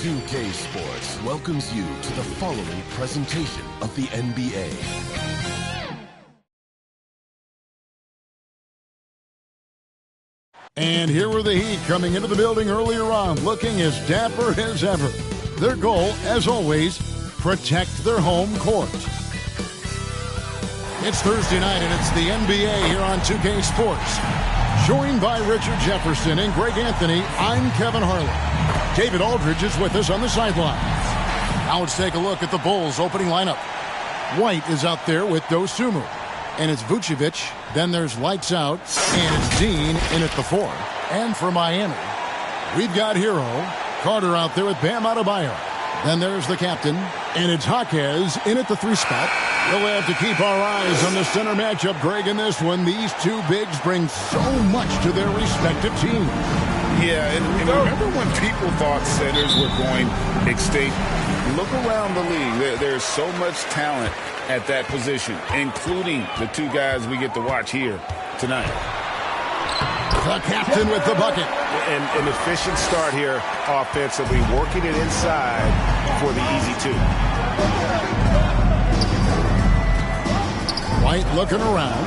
2K Sports welcomes you to the following presentation of the NBA. And here were the Heat coming into the building earlier on, looking as dapper as ever. Their goal, as always, protect their home court. It's Thursday night, and it's the NBA here on 2K Sports. Joined by Richard Jefferson and Greg Anthony, I'm Kevin Harlan. David Aldridge is with us on the sidelines. Now let's take a look at the Bulls' opening lineup. White is out there with Dosunmu. And it's Vucevic, then there's Lights Out, and it's Dean in at the 4. And for Miami, we've got Hero, Carter out there with Bam Adebayo. Then there's the captain, and it's Jaquez in at the 3 spot. We'll have to keep our eyes on the center matchup, Greg, in this one. These two bigs bring so much to their respective teams. Yeah, and remember when people thought centers were going extinct? Look around the league. There's so much talent at that position, including the two guys we get to watch here tonight. The captain with the bucket. An efficient start here offensively, working it inside for the easy 2. White looking around.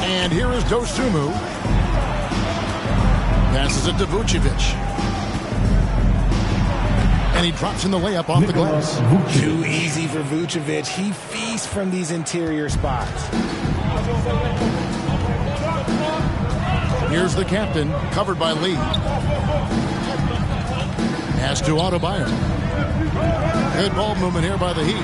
And here is Dosunmu. Passes it to Vucevic. And he drops in the layup off the glass. Too easy for Vucevic. He feasts from these interior spots. Here's the captain, covered by Lee. Pass to Adebayo. Good ball movement here by the Heat.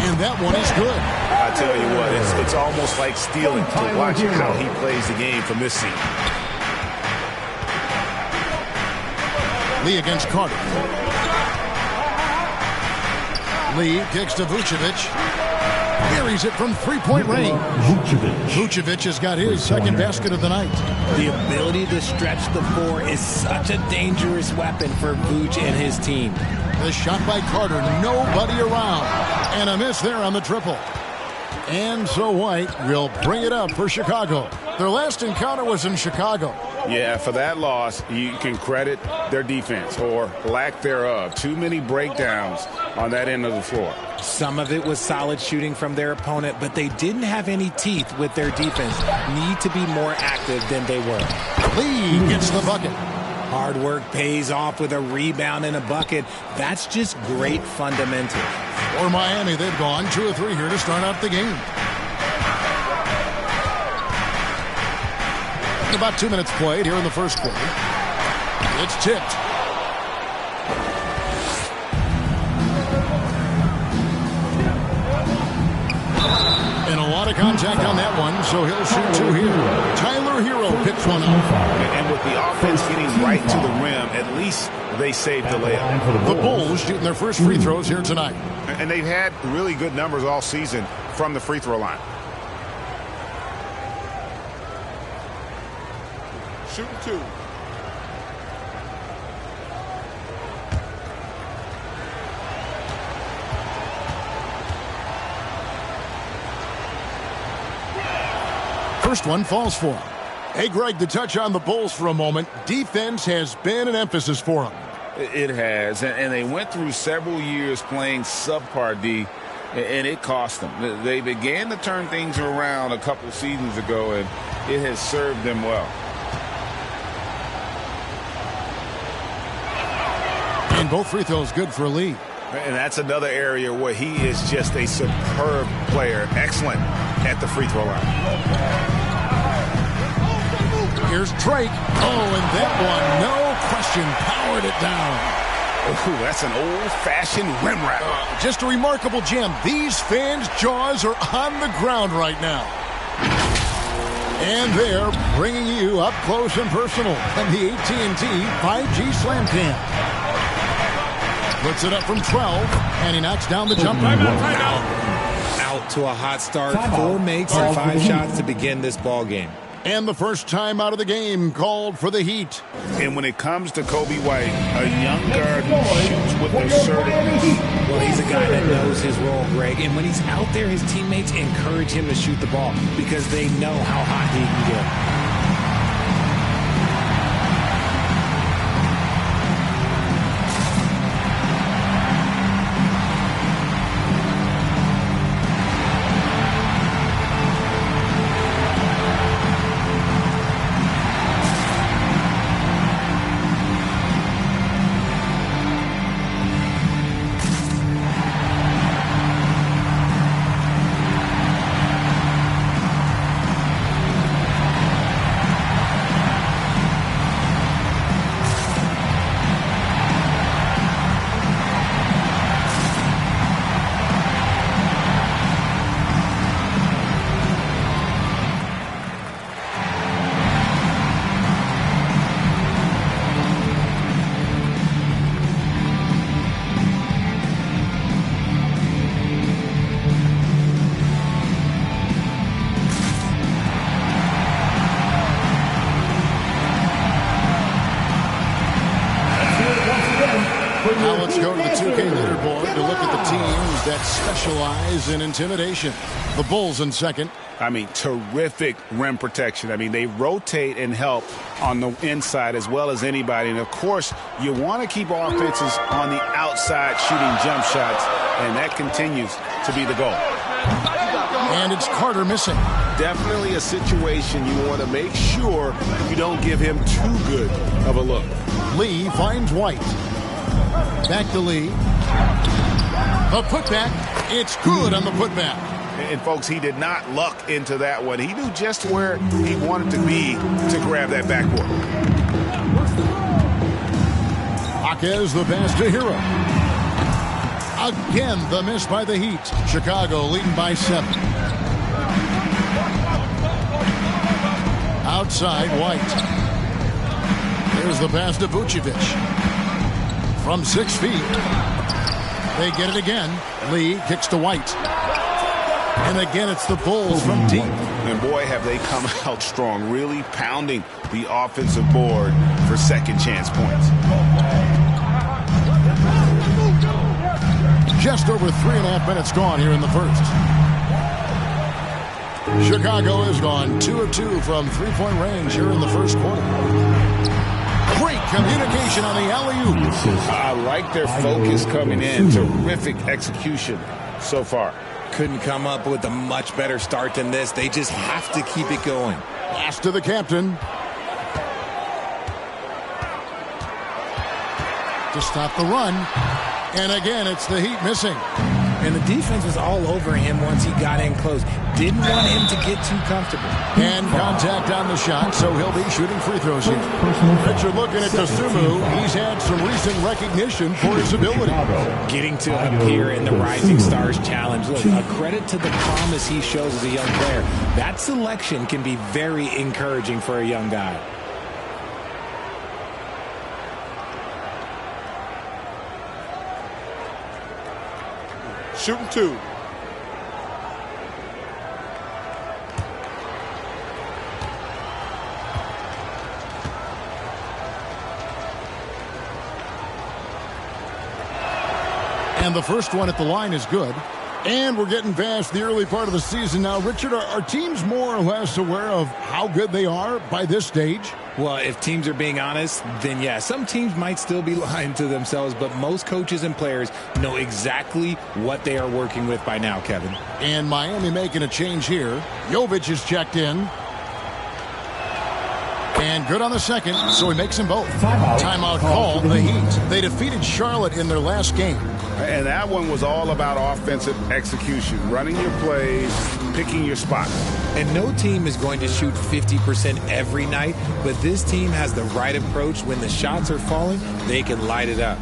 And that one is good. I tell you what, it's almost like stealing to watch how he plays the game from this seat. Lee against Carter. Lee kicks to Vucevic. Carries it from three-point range. Vucevic has got his second basket of the night. The ability to stretch the 4 is such a dangerous weapon for Vuce and his team. The shot by Carter, nobody around. And a miss there on the triple. And so White will bring it up for Chicago. Their last encounter was in Chicago. Yeah, for that loss, you can credit their defense or lack thereof. Too many breakdowns on that end of the floor. Some of it was solid shooting from their opponent, but they didn't have any teeth with their defense. Need to be more active than they were. Lee gets the bucket. Hard work pays off with a rebound and a bucket. That's just great fundamentals. For Miami, they've gone 2 of 3 here to start out the game. About 2 minutes played here in the first quarter. It's tipped. And a lot of contact on that one, so he'll shoot 2 here. Tyler Hero picks one up. And with the offense getting right to the rim, at least they saved the layup. The Bulls shooting their first free throws here tonight. And they've had really good numbers all season from the free throw line. Shooting 2. First one falls for him. Hey, Greg, to touch on the Bulls for a moment, defense has been an emphasis for them. It has, and they went through several years playing subpar D, and it cost them. They began to turn things around a couple seasons ago, and it has served them well. And both free throws good for Lee. And that's another area where he is just a superb player. Excellent at the free throw line. Here's Drake. Oh, and that one, no question, powered it down. Oh, that's an old-fashioned rim wrap. Just a remarkable gem. These fans' jaws are on the ground right now. And they're bringing you up close and personal from the AT&T 5G Slam Cam. Puts it up from 12, and he knocks down the jumper. Out to a hot start. 4 makes and 5 shots to begin this ball game. And the first time out of the game called for the Heat. And when it comes to Coby White, a young guard who shoots with assertiveness. Well, he's a guy that knows his role, Greg. And when he's out there, his teammates encourage him to shoot the ball because they know how hot he can get. Now let's go to the 2K leaderboard to look at the teams that specialize in intimidation. The Bulls in second. I mean, terrific rim protection. I mean, they rotate and help on the inside as well as anybody. And, of course, you want to keep offenses on the outside shooting jump shots, and that continues to be the goal. And it's Carter missing. Definitely a situation you want to make sure you don't give him too good of a look. Lee finds White. Back to Lee. The putback. It's good on the putback. And, folks, he did not luck into that one. He knew just where he wanted to be to grab that backboard. Jaquez the pass to Hero. Again, the miss by the Heat. Chicago leading by 7. Outside, White. There's the pass to Vucevic. From 6 feet. They get it again. Lee kicks to White. And again, it's the Bulls from deep. And boy, have they come out strong, really pounding the offensive board for second chance points. Just over 3.5 minutes gone here in the first. Chicago has gone 2 of 2 from three-point range here in the first quarter. Great communication on the alley-oop. I like their focus coming in. Terrific execution so far. Couldn't come up with a much better start than this. They just have to keep it going. Pass to the captain. To stop the run. And again, it's the Heat missing. And the defense was all over him once he got in close. Didn't want him to get too comfortable. And contact on the shot, so he'll be shooting free throws here. Richard looking at Dosunmu. He's had some recent recognition for his ability. Getting to appear in the Rising Stars Challenge. Look, a credit to the promise he shows as a young player. That selection can be very encouraging for a young guy. Shooting 2. And the first one at the line is good. And we're getting past the early part of the season now. Richard, are teams more or less aware of how good they are by this stage? Well, if teams are being honest, then yeah, some teams might still be lying to themselves, but most coaches and players know exactly what they are working with by now, Kevin. And Miami making a change here. Jovic is checked in. And good on the second, so he makes them both. Timeout called the Heat. They defeated Charlotte in their last game. And that one was all about offensive execution, running your plays, picking your spots. And no team is going to shoot 50% every night, but this team has the right approach. When the shots are falling, they can light it up.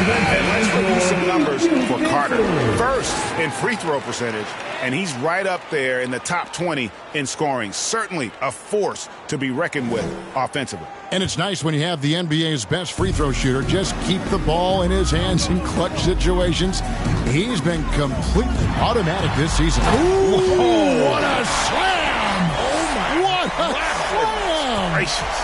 And let's review some numbers for Carter. First in free throw percentage, and he's right up there in the top 20 in scoring. Certainly a force to be reckoned with offensively. And it's nice when you have the NBA's best free throw shooter just keep the ball in his hands in clutch situations. He's been completely automatic this season. Ooh, what a slam! Oh, my. What a slam! Gracious.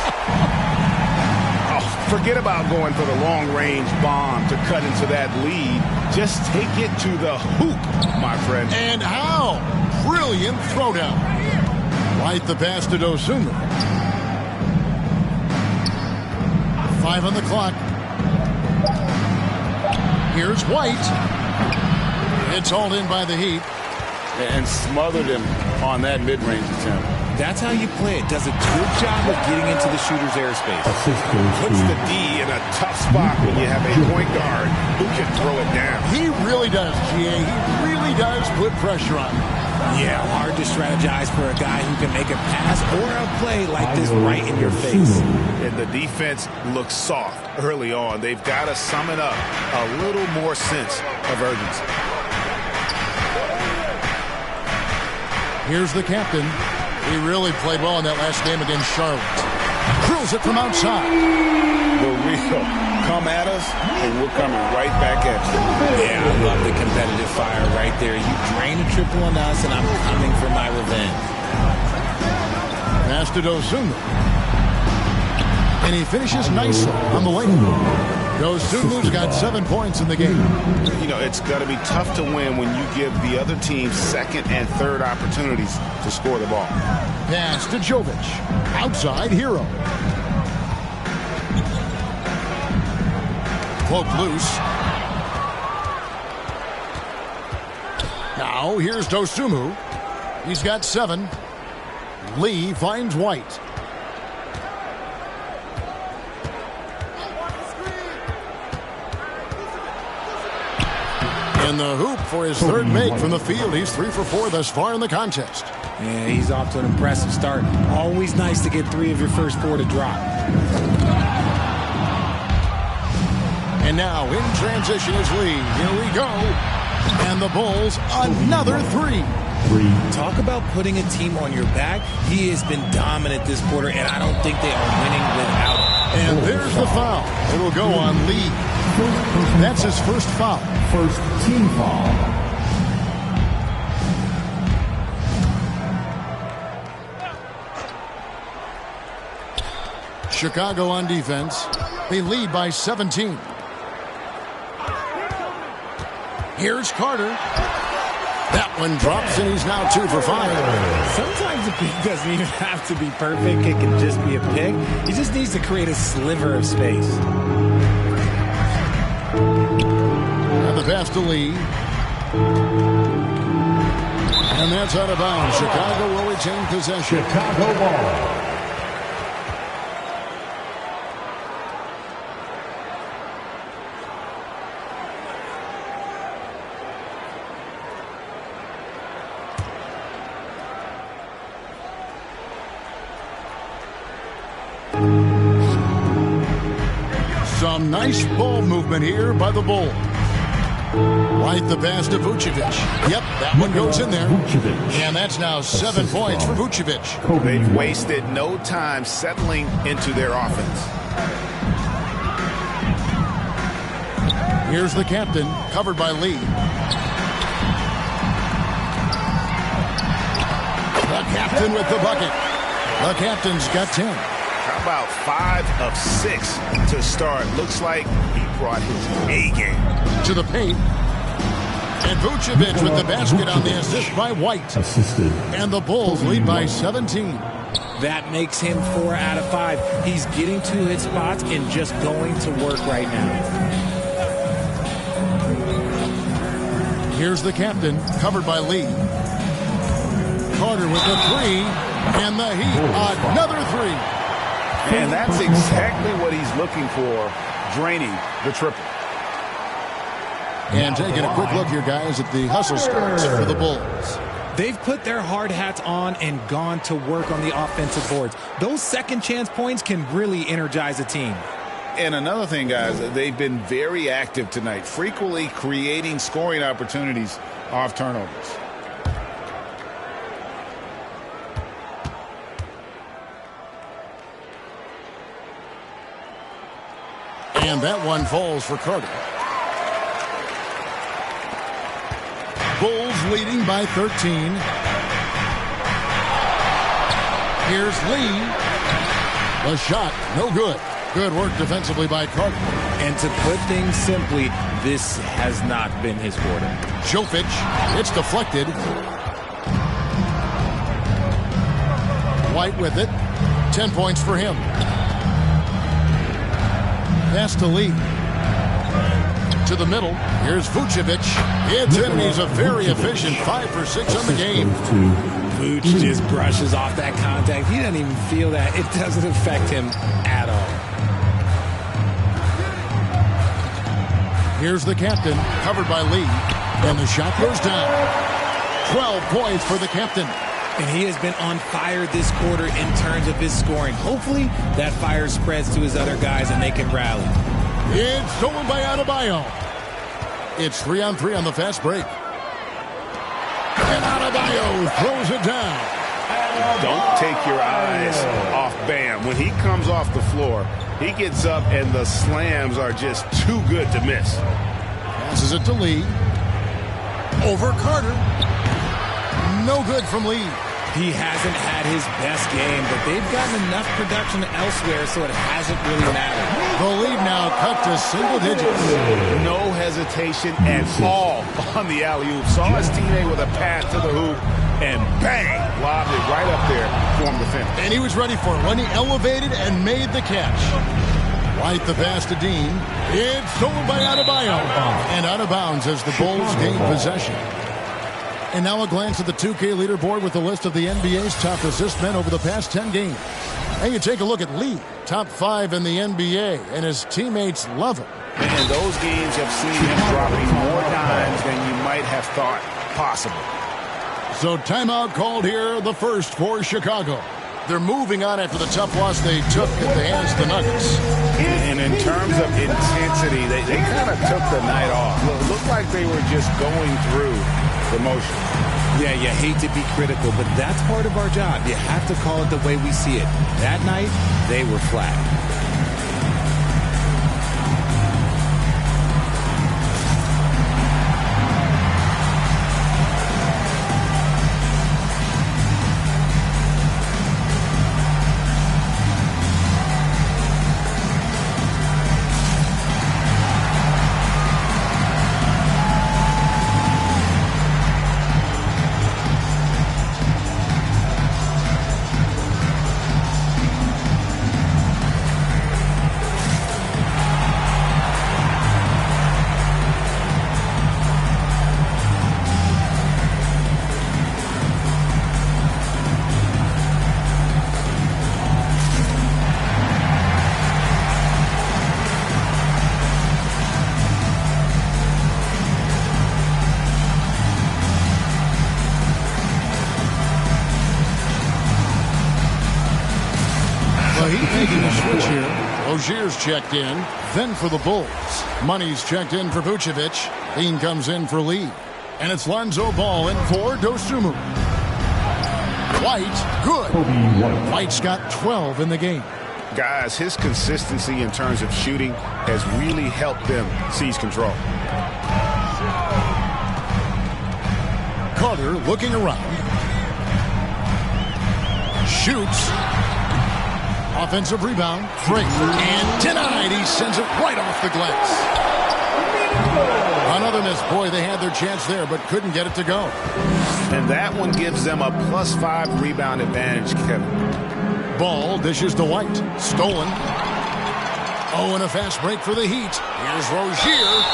Forget about going for the long-range bomb to cut into that lead. Just take it to the hoop, my friend. And how? Brilliant throwdown. White the pass to Dosunmu. 5 on the clock. Here's White. It's hauled in by the Heat. And smothered him on that mid-range attempt. That's how you play it. Does a good job of getting into the shooter's airspace. Puts the D in a tough spot when you have a point guard who can throw it down. He really does, GA. He really does put pressure on him. Yeah, hard to strategize for a guy who can make a pass or a play like this right in your face. And the defense looks soft early on. They've got to summon up a little more sense of urgency. Here's the captain. He really played well in that last game against Charlotte. Drills it from outside. The real come at us, and we're coming right back at you. Yeah, I love the competitive fire right there. You drain a triple on us, and I'm coming for my revenge. Pass to Dosunmu. And he finishes nicely on the lane. Dosunmu's got 7 points in the game. You know, it's got to be tough to win when you give the other team second and third opportunities to score the ball. Pass to Jovic. Outside Hero. Cloak loose. Now here's Dosunmu. He's got 7. Lee finds White. In the hoop for his third make from the field. He's 3 for 4 thus far in the contest. Yeah, he's off to an impressive start. Always nice to get 3 of your first 4 to drop. And now in transition is Lee. Here we go. And the Bulls, another 3. Talk about putting a team on your back. He has been dominant this quarter, and I don't think they are winning without him. And there's the foul. It'll go on Lee. That's his first foul. First team foul. Chicago on defense. They lead by 17. Here's Carter. That one drops, and he's now 2 for 5. Sometimes the pick doesn't even have to be perfect. It can just be a pick. He just needs to create a sliver of space. And the pass to Lee. And that's out of bounds. Chicago will retain possession. Chicago ball. Some nice ball movement here by the Bulls. White the pass to Vucevic. Yep, that one goes in there. And that's now 7 points for Vucevic. They've wasted no time settling into their offense. Here's the captain, covered by Lee. The captain with the bucket. The captain's got 10. How about 5 of 6 to start? Looks like he brought his A game. To the paint. And Vucevic with the basket on the assist by White. Assisted. And the Bulls lead by 17. That makes him 4 out of 5. He's getting to his spots and just going to work right now. Here's the captain, covered by Lee. Carter with the 3. And the Heat, another 3. And that's exactly what he's looking for, draining the triple. And taking a quick look here, guys, at the hustle starts for the Bulls. They've put their hard hats on and gone to work on the offensive boards. Those second chance points can really energize a team. And another thing, guys, they've been very active tonight, frequently creating scoring opportunities off turnovers. And that one falls for Carter. Bulls leading by 13. Here's Lee. The shot, no good. Good work defensively by Carter. And to put things simply, this has not been his quarter. Jovic, it's deflected. White with it. 10 points for him. Pass to Lee. To the middle. Here's Vucevic. It's in, and he's a very efficient 5 for 6 on the game. Vuce just brushes off that contact. He doesn't even feel that. It doesn't affect him at all. Here's the captain, covered by Lee. And the shot goes down. 12 points for the captain. And he has been on fire this quarter in terms of his scoring. Hopefully, that fire spreads to his other guys and they can rally. It's stolen by Adebayo. It's 3-on-3 on the fast break. And Adebayo throws it down. Don't take your eyes off Bam. When he comes off the floor, he gets up and the slams are just too good to miss. Passes it to Lee. Over Carter. No good from Lee. He hasn't had his best game, but they've gotten enough production elsewhere, so it hasn't really mattered. The lead now cut to single digits. No hesitation at all on the alley-oop. Saw his teammate with a pass to the hoop, and bang, lobbed it right up there for him to finish. And he was ready for it when he elevated and made the catch. White the pass to Dean. It's stolen by Adebayo. And out of bounds as the Bulls gain possession. And now a glance at the 2K leaderboard with a list of the NBA's top assist men over the past 10 games. And you take a look at Lee, top 5 in the NBA, and his teammates love him. And those games have seen him dropping more dimes than you might have thought possible. So timeout called here, the first for Chicago. They're moving on after the tough loss they took at the hands of the Nuggets. And in terms of intensity, they kind of took the night off. It looked like they were just going through the motion. Yeah, you hate to be critical, but that's part of our job. You have to call it the way we see it. That night, they were flat. Making a switch here. Rozier's checked in. Then for the Bulls. Money's checked in for Vucevic. Dean comes in for Lee. And it's Lonzo Ball in for Dosunmu. White, good. White's got 12 in the game. Guys, his consistency in terms of shooting has really helped them seize control. Carter looking around. Shoots. Offensive rebound. Drake. And denied. He sends it right off the glass. Another miss. Boy, they had their chance there, but couldn't get it to go. And that one gives them a +5 rebound advantage, Kevin. Ball dishes to White. Stolen. Oh, and a fast break for the Heat. Here's Rozier.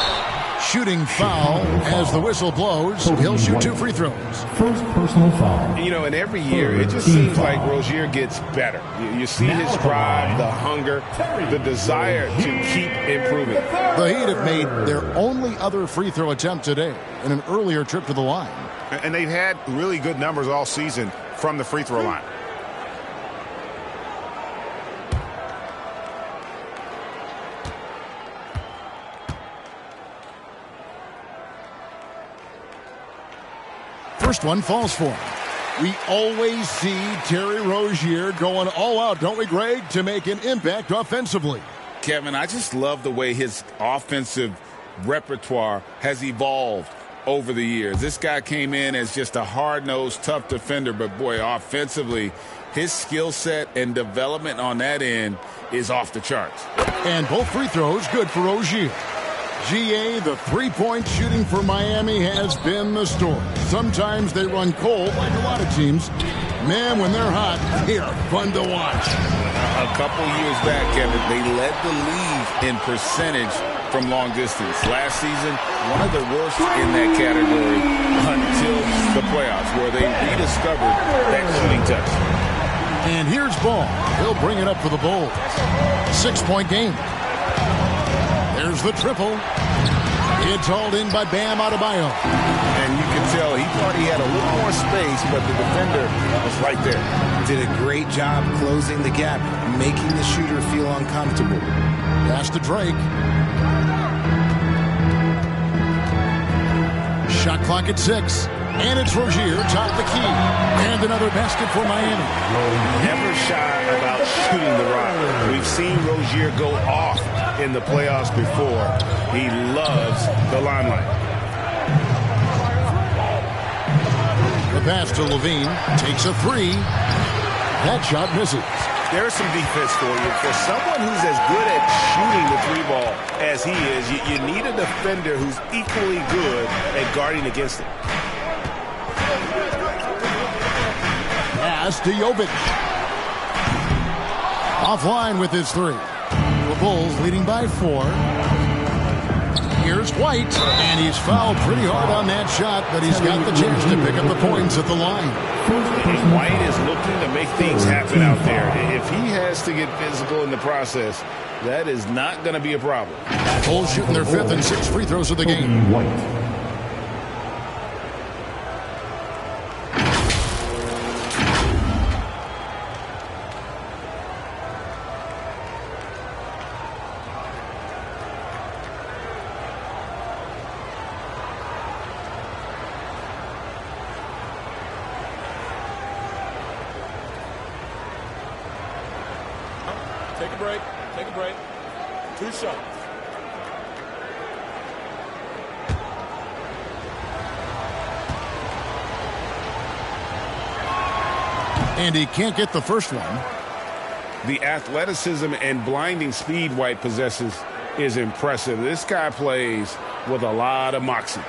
Shooting foul as the whistle blows. He'll shoot 2 free throws. First personal foul. You know, and every year it just seems like Rozier gets better. You see his drive, the hunger, the desire to keep improving. The Heat have made their only other free throw attempt today in an earlier trip to the line. And they've had really good numbers all season from the free throw line. First one falls for him. We always see Terry Rozier going all out, don't we, Greg, to make an impact offensively. Kevin, I just love the way his offensive repertoire has evolved over the years. This guy came in as just a hard-nosed, tough defender, but boy, offensively, his skill set and development on that end is off the charts. And both free throws good for Rozier. GA, the three-point shooting for Miami has been the story. Sometimes they run cold like a lot of teams. Man, when they're hot, they are fun to watch. A couple years back, Kevin, they led the league in percentage from long distance. Last season, one of the worst in that category until the playoffs, where they rediscovered that shooting touch. And here's Ball. He'll bring it up for the Bulls. 6-point game. There's the triple. It's hauled in by Bam Adebayo. And you can tell he thought he had a little more space, but the defender was right there. Did a great job closing the gap, making the shooter feel uncomfortable. Pass to Drake. Shot clock at 6. And it's Rozier, top the key. And another basket for Miami. Never shy about shooting the rock. We've seen Rozier go off in the playoffs before. He loves the limelight. The pass to Levine. Takes a 3. That shot misses. There's some defense for you. For someone who's as good at shooting the 3-ball as he is, you need a defender who's equally good at guarding against it. Pass to Jovic. Offline with his 3. The Bulls leading by 4. Here's White, and he's fouled pretty hard on that shot, but he's got the chance to pick up the points at the line. And White is looking to make things happen out there. If he has to get physical in the process, that is not going to be a problem. Bulls shooting their 5th and 6th free throws of the game. White. Take a break. Take a break. 2 shots. And he can't get the first one. The athleticism and blinding speed White possesses is impressive. This guy plays with a lot of moxie.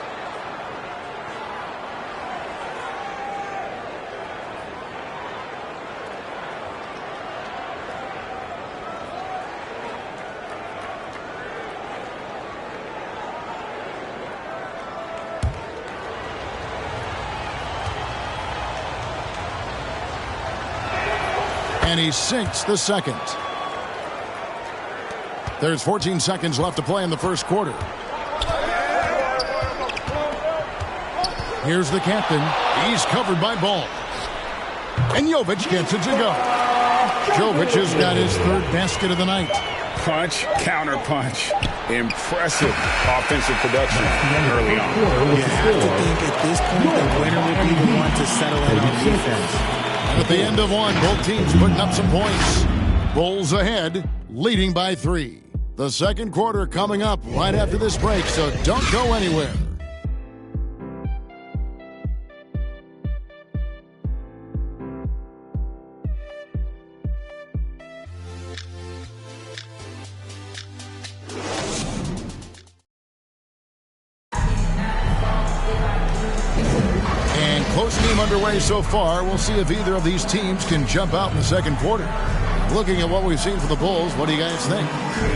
And he sinks the second. There's 14 seconds left to play in the first quarter. Here's the captain. He's covered by Ball. And Jovic gets it to go. Jovic has got his 3rd basket of the night. Punch, counter punch. Impressive offensive production early on. You have to think at this point the winner would be the one to settle in on defense. At the end of one, both teams putting up some points. Bulls ahead, leading by 3. The second quarter coming up right after this break, so don't go anywhere. Close game underway so far. We'll see if either of these teams can jump out in the second quarter. Looking at what we've seen for the Bulls, what do you guys think?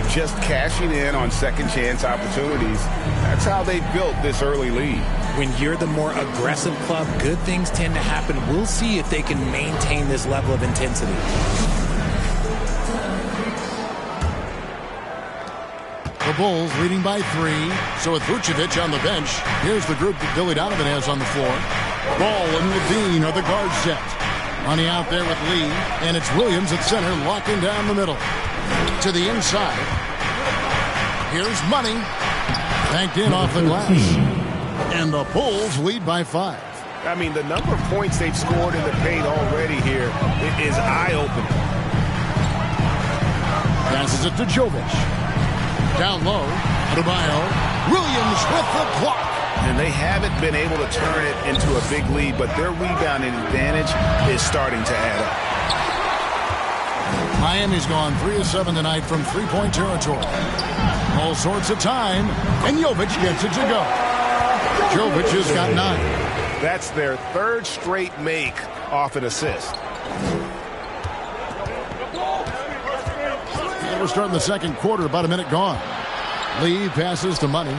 Just cashing in on second chance opportunities. That's how they built this early lead. When you're the more aggressive club, good things tend to happen. We'll see if they can maintain this level of intensity. The Bulls leading by 3. So with Vucevic on the bench, here's the group that Billy Donovan has on the floor. Ball and Levine are the guard set. Money out there with Lee, and it's Williams at center locking down the middle. To the inside. Here's Money. Banked in off the glass. And the Bulls lead by 5. I mean, the number of points they've scored in the paint already here is eye-opening. Passes it to Jovic. Down low. Adebayo. Williams with the block. And they haven't been able to turn it into a big lead, but their rebounding advantage is starting to add up. Miami's gone 3 of 7 tonight from 3-point territory. All sorts of time, and Jovic gets it to go. Jovic has got 9. That's their third straight make off an assist. And we're starting the second quarter, about a minute gone. Lee passes to Money.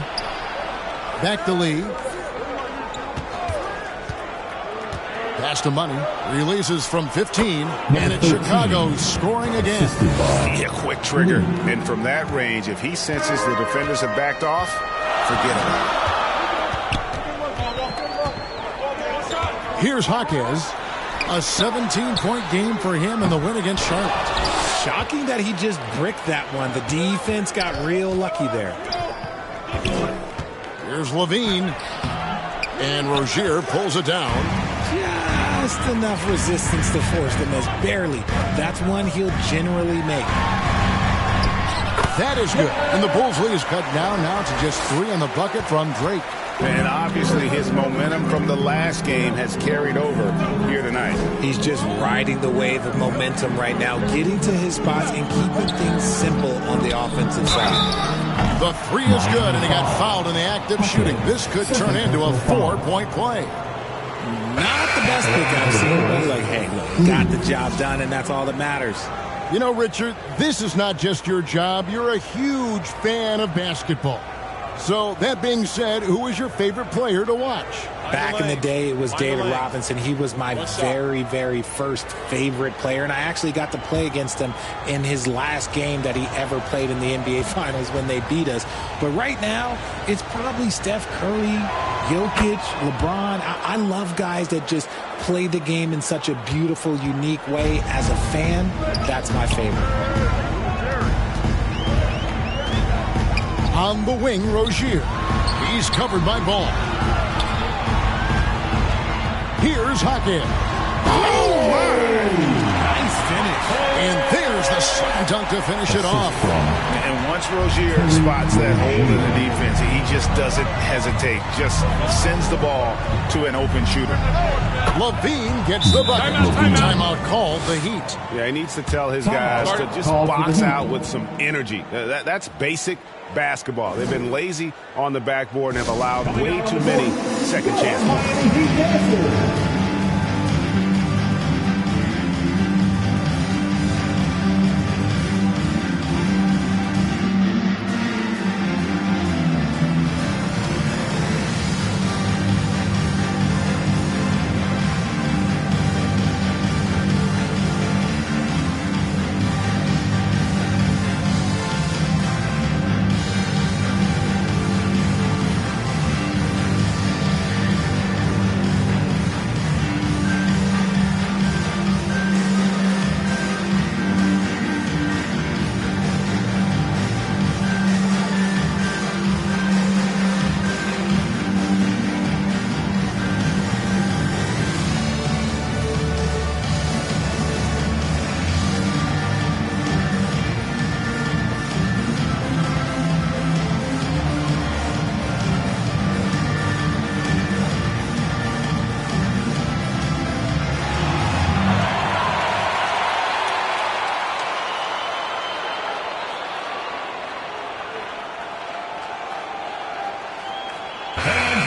Back to Lee. Pass to Money. Releases from 15. And it's Chicago scoring again. Yeah, quick trigger. And from that range, if he senses the defenders have backed off, forget about it. Here's Jaquez. A 17-point game for him in the win against Charlotte. Shocking that he just bricked that one. The defense got real lucky there. Here's Levine. And Rozier pulls it down. Just enough resistance to force the miss. Barely. That's one he'll generally make. That is good. And the Bulls lead is cut down now to just 3 on the bucket from Drake. And obviously his momentum from the last game has carried over here tonight. He's just riding the wave of momentum right now, getting to his spots and keeping things simple on the offensive side. The 3 is good, and he got fouled in the act of shooting. This could turn into a 4-point play. Not the best pick I've seen, but like, hey, look, got the job done, and that's all that matters. You know, Richard, this is not just your job. You're a huge fan of basketball. So, that being said, who is your favorite player to watch? Back in the day, it was David Robinson. He was my very, very first favorite player, and I actually got to play against him in his last game that he ever played in the NBA Finals when they beat us. But right now, it's probably Steph Curry, Jokic, LeBron. I love guys that just play the game in such a beautiful, unique way. As a fan, that's my favorite. On the wing, Rozier. He's covered by Ball. Here's Jaquez. Oh, Nice finish. And there's the slam dunk to finish it off. And once Rozier spots that hole in the defense, he just doesn't hesitate. Just sends the ball to an open shooter. Levine gets the bucket. Timeout called, the Heat. Yeah, he needs to tell his guys to just box out with some energy. That's basic basketball. They've been lazy on the backboard and have allowed way too many second chances.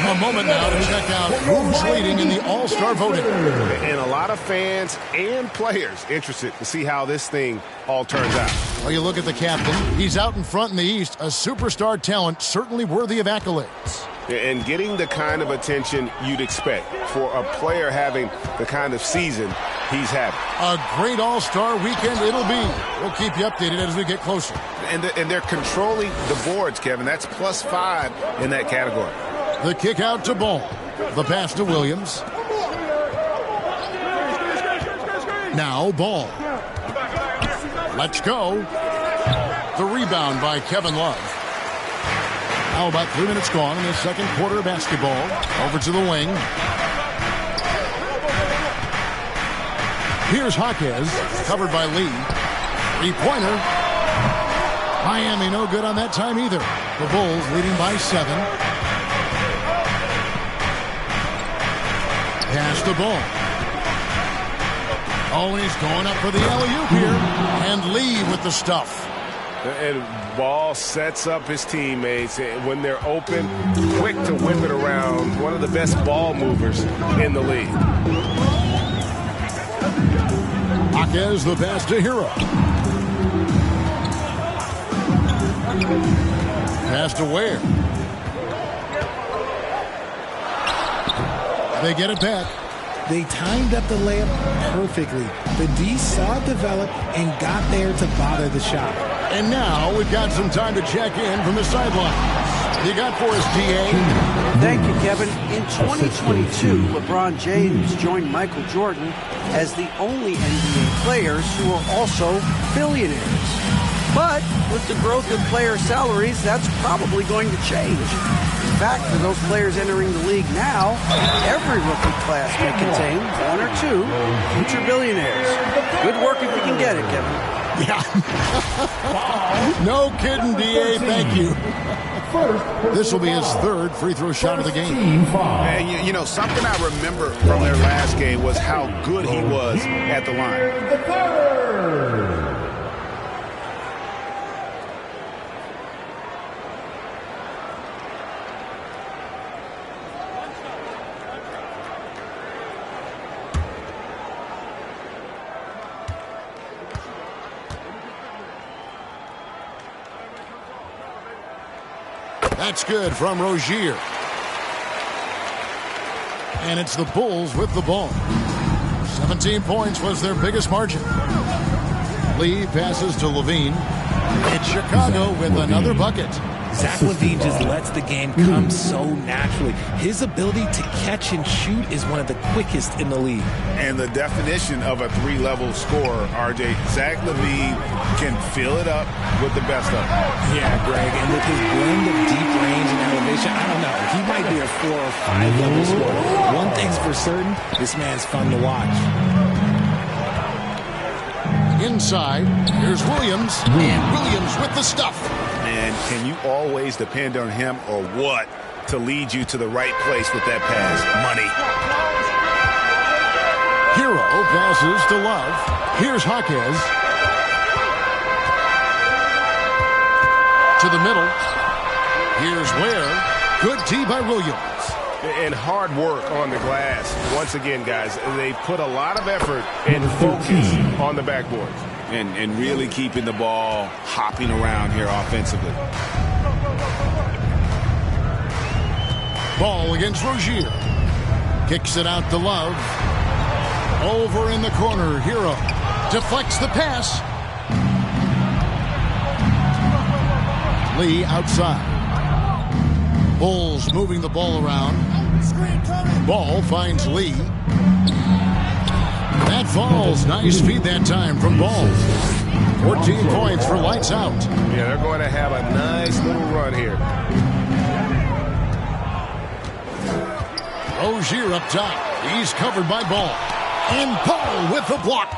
A moment now to check out who's leading in the All-Star voting. And a lot of fans and players interested to see how this thing all turns out. Well, you look at the captain. He's out in front in the East. A superstar talent, certainly worthy of accolades. And getting the kind of attention you'd expect for a player having the kind of season he's having. A great All-Star weekend it'll be. We'll keep you updated as we get closer. And they're controlling the boards, Kevin. That's +5 in that category. The kick out to Ball. The pass to Williams. Now Ball. Let's go. The rebound by Kevin Love. Now about 3 minutes gone in the second quarter of basketball. Over to the wing. Here's Jaquez, covered by Lee. Three-pointer. Miami no good on that time either. The Bulls leading by 7. Pass the ball. Oh, and he's going up for the alley-oop here. And Lee with the stuff. And Ball sets up his teammates. When they're open, quick to whip it around. One of the best ball movers in the league. Jaquez the pass to Hero. Pass to Ware. They get it back. They timed up the layup perfectly. The D saw it develop and got there to bother the shot. And now we've got some time to check in from the sidelines. You got for us, DA? Thank you, Kevin. In 2022, LeBron James joined Michael Jordan as the only NBA players who are also billionaires. But with the growth of player salaries, that's probably going to change. In fact, for those players entering the league now, every rookie class may contain one or two future billionaires. Good work if you can get it, Kevin. Yeah. No kidding, DA. Thank you. This will be his third free throw shot of the game. And you know, something I remember from their last game was how good he was at the line. That's good from Rozier. And it's the Bulls with the ball. 17 points was their biggest margin. Lee passes to Levine. It's Chicago with another bucket. Zach LaVine just lets the game come so naturally. His ability to catch and shoot is one of the quickest in the league. And the definition of a three-level scorer, RJ, Zach LaVine can fill it up with the best of them. Yeah, Greg, and with his blend of deep range and elevation, I don't know. He might be a 4 or 5 level scorer. One thing's for certain, this man's fun to watch. Inside, here's Williams, and Williams with the stuff. And can you always depend on him or what to lead you to the right place with that pass? Money. Hero passes to Love. Here's Jaquez. To the middle. Here's Ware. Good tee by Williams. And hard work on the glass. Once again, guys, they put a lot of effort and focus on the backboard. And really keeping the ball hopping around here offensively. Ball against Rozier. Kicks it out to Love. Over in the corner, Hero. Deflects the pass. Lee outside. Bulls moving the ball around. Ball finds Lee. That falls. Nice feed that time from Ball. 14 points for lights out. Yeah, they're going to have a nice little run here. Rozier up top. He's covered by Ball. And Ball with the block.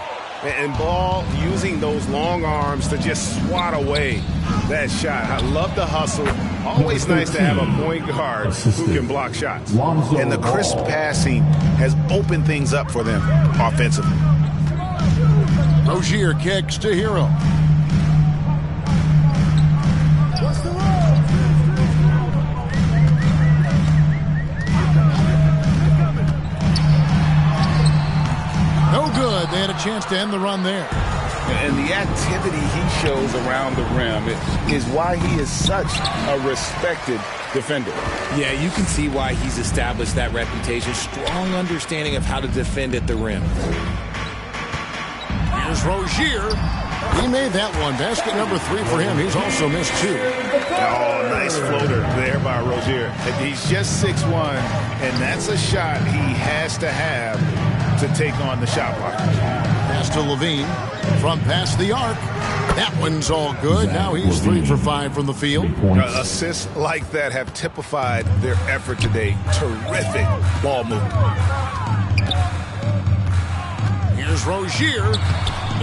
And Ball using those long arms to just swat away that shot. I love the hustle. Always nice to have a point guard who can block shots. And the crisp passing has opened things up for them offensively. Rozier kicks to Hero. No good. They had a chance to end the run there. And the activity he shows around the rim is why he is such a respected defender. Yeah, you can see why he's established that reputation. Strong understanding of how to defend at the rim. Here's Rozier. He made that one. Basket number 3 for him. He's also missed 2. Oh, nice floater there by Rozier. He's just 6'1", and that's a shot he has to have to take on the shot blocker. Pass to Levine. From past the arc. That one's all good. Now he's 3 for 5 from the field. Assists like that have typified their effort today. Terrific ball movement. Here's Rozier.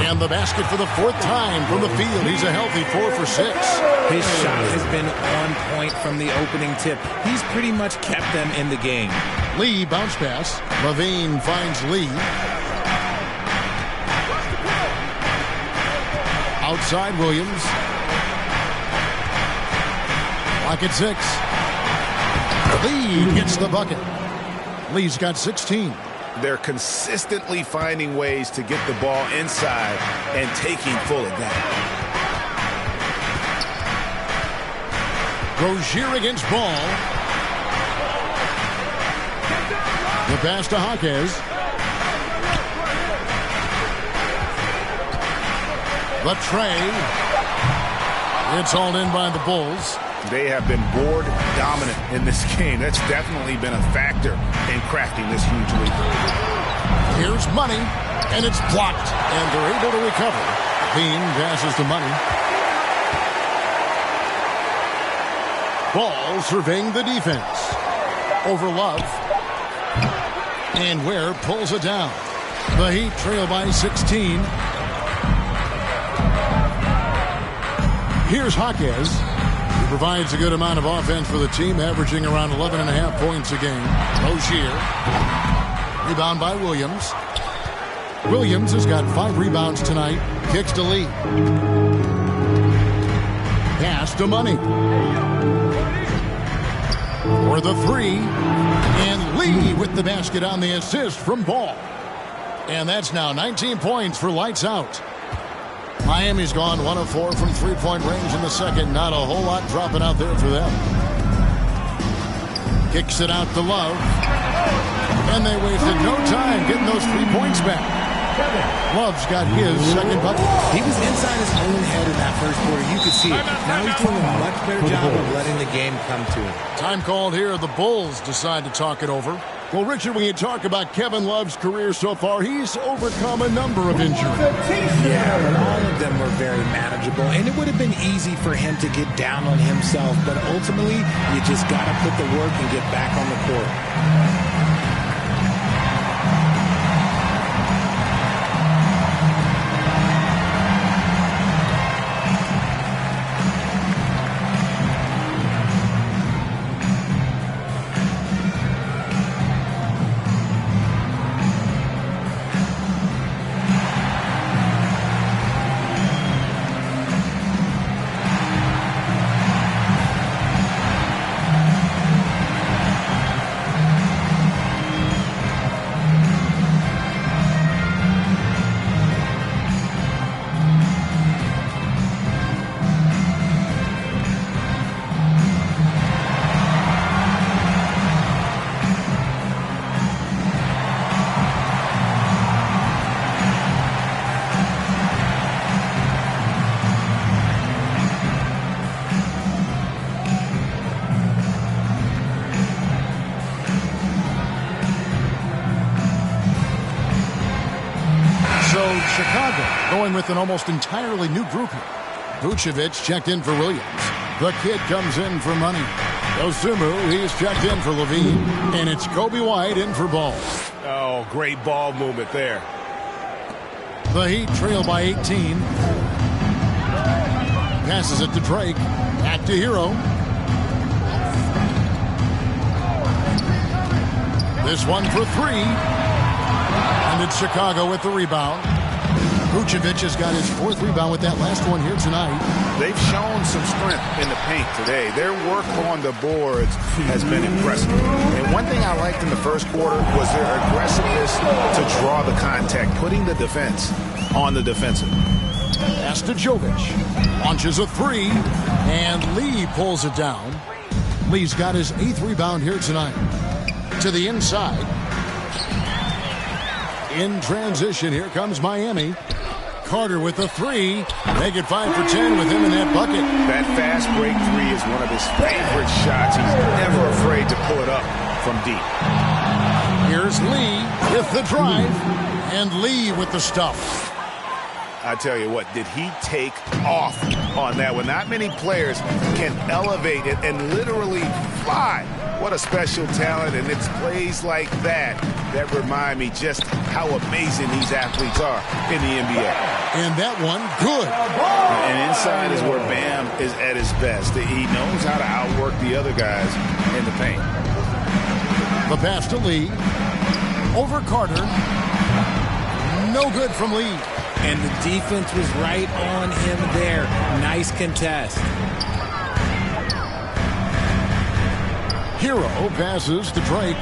And the basket for the 4th time from the field. He's a healthy 4 for 6. His shot has been on point from the opening tip. He's pretty much kept them in the game. Lee bounce pass. Levine finds Lee. Outside Williams. Clock at 6. Lee gets the bucket. Lee's got 16. They're consistently finding ways to get the ball inside and taking full advantage. Rozier against Ball. The pass to Jaquez. The tray. It's hauled in by the Bulls. They have been board dominant in this game. That's definitely been a factor in crafting this huge lead. Here's Money, and it's blocked, and they're able to recover. Bean passes to Money. Ball surveying the defense. Over Love. And Ware pulls it down. The Heat trail by 16. Here's Jaquez. He provides a good amount of offense for the team, averaging around 11.5 points a game. Rozier. Rebound by Williams. Williams has got 5 rebounds tonight. Kicks to Lee. Pass to Money. For the 3. And Lee with the basket on the assist from Ball. And that's now 19 points for Lights Out. Miami's gone 1 of 4 from three-point range in the second. Not a whole lot dropping out there for them. Kicks it out to Love. And they wasted no time getting those 3 points back. Love's got his second bucket. He was inside his own head in that first quarter. You could see it. Now he's doing a much better job of letting the game come to him. Time called here. The Bulls decide to talk it over. Well, Richard, when you talk about Kevin Love's career so far, he's overcome a number of injuries. Yeah, but all of them were very manageable, and it would have been easy for him to get down on himself, but ultimately, you just got to put the work and get back on the court. Chicago going with an almost entirely new group here. Vucevic checked in for Williams. The kid comes in for Money. Dosunmu, he's checked in for Levine. And it's Kobe White in for Ball. Oh, great ball movement there. The Heat trail by 18. Passes it to Drake. Back to Hero. This one for 3. And it's Chicago with the rebound. Vucevic has got his 4th rebound with that last one here tonight. They've shown some strength in the paint today. Their work on the boards has been impressive. And one thing I liked in the first quarter was their aggressiveness to draw the contact, putting the defense on the defensive. Pass to Jovic. Launches a 3. And Lee pulls it down. Lee's got his 8th rebound here tonight. To the inside. In transition, here comes Miami. Carter with a 3. Make it 5 for 10 with him in that bucket. That fast break 3 is one of his favorite shots. He's never afraid to pull it up from deep. Here's Lee with the drive. And Lee with the stuff. I tell you what, did he take off on that one? Not many players can elevate it and literally fly. What a special talent, and it's plays like that that remind me just how amazing these athletes are in the NBA. And that one, good. And inside is where Bam is at his best. He knows how to outwork the other guys in the paint. The pass to Lee. Over Carter. No good from Lee. And the defense was right on him there. Nice contest. Hero passes to Drake.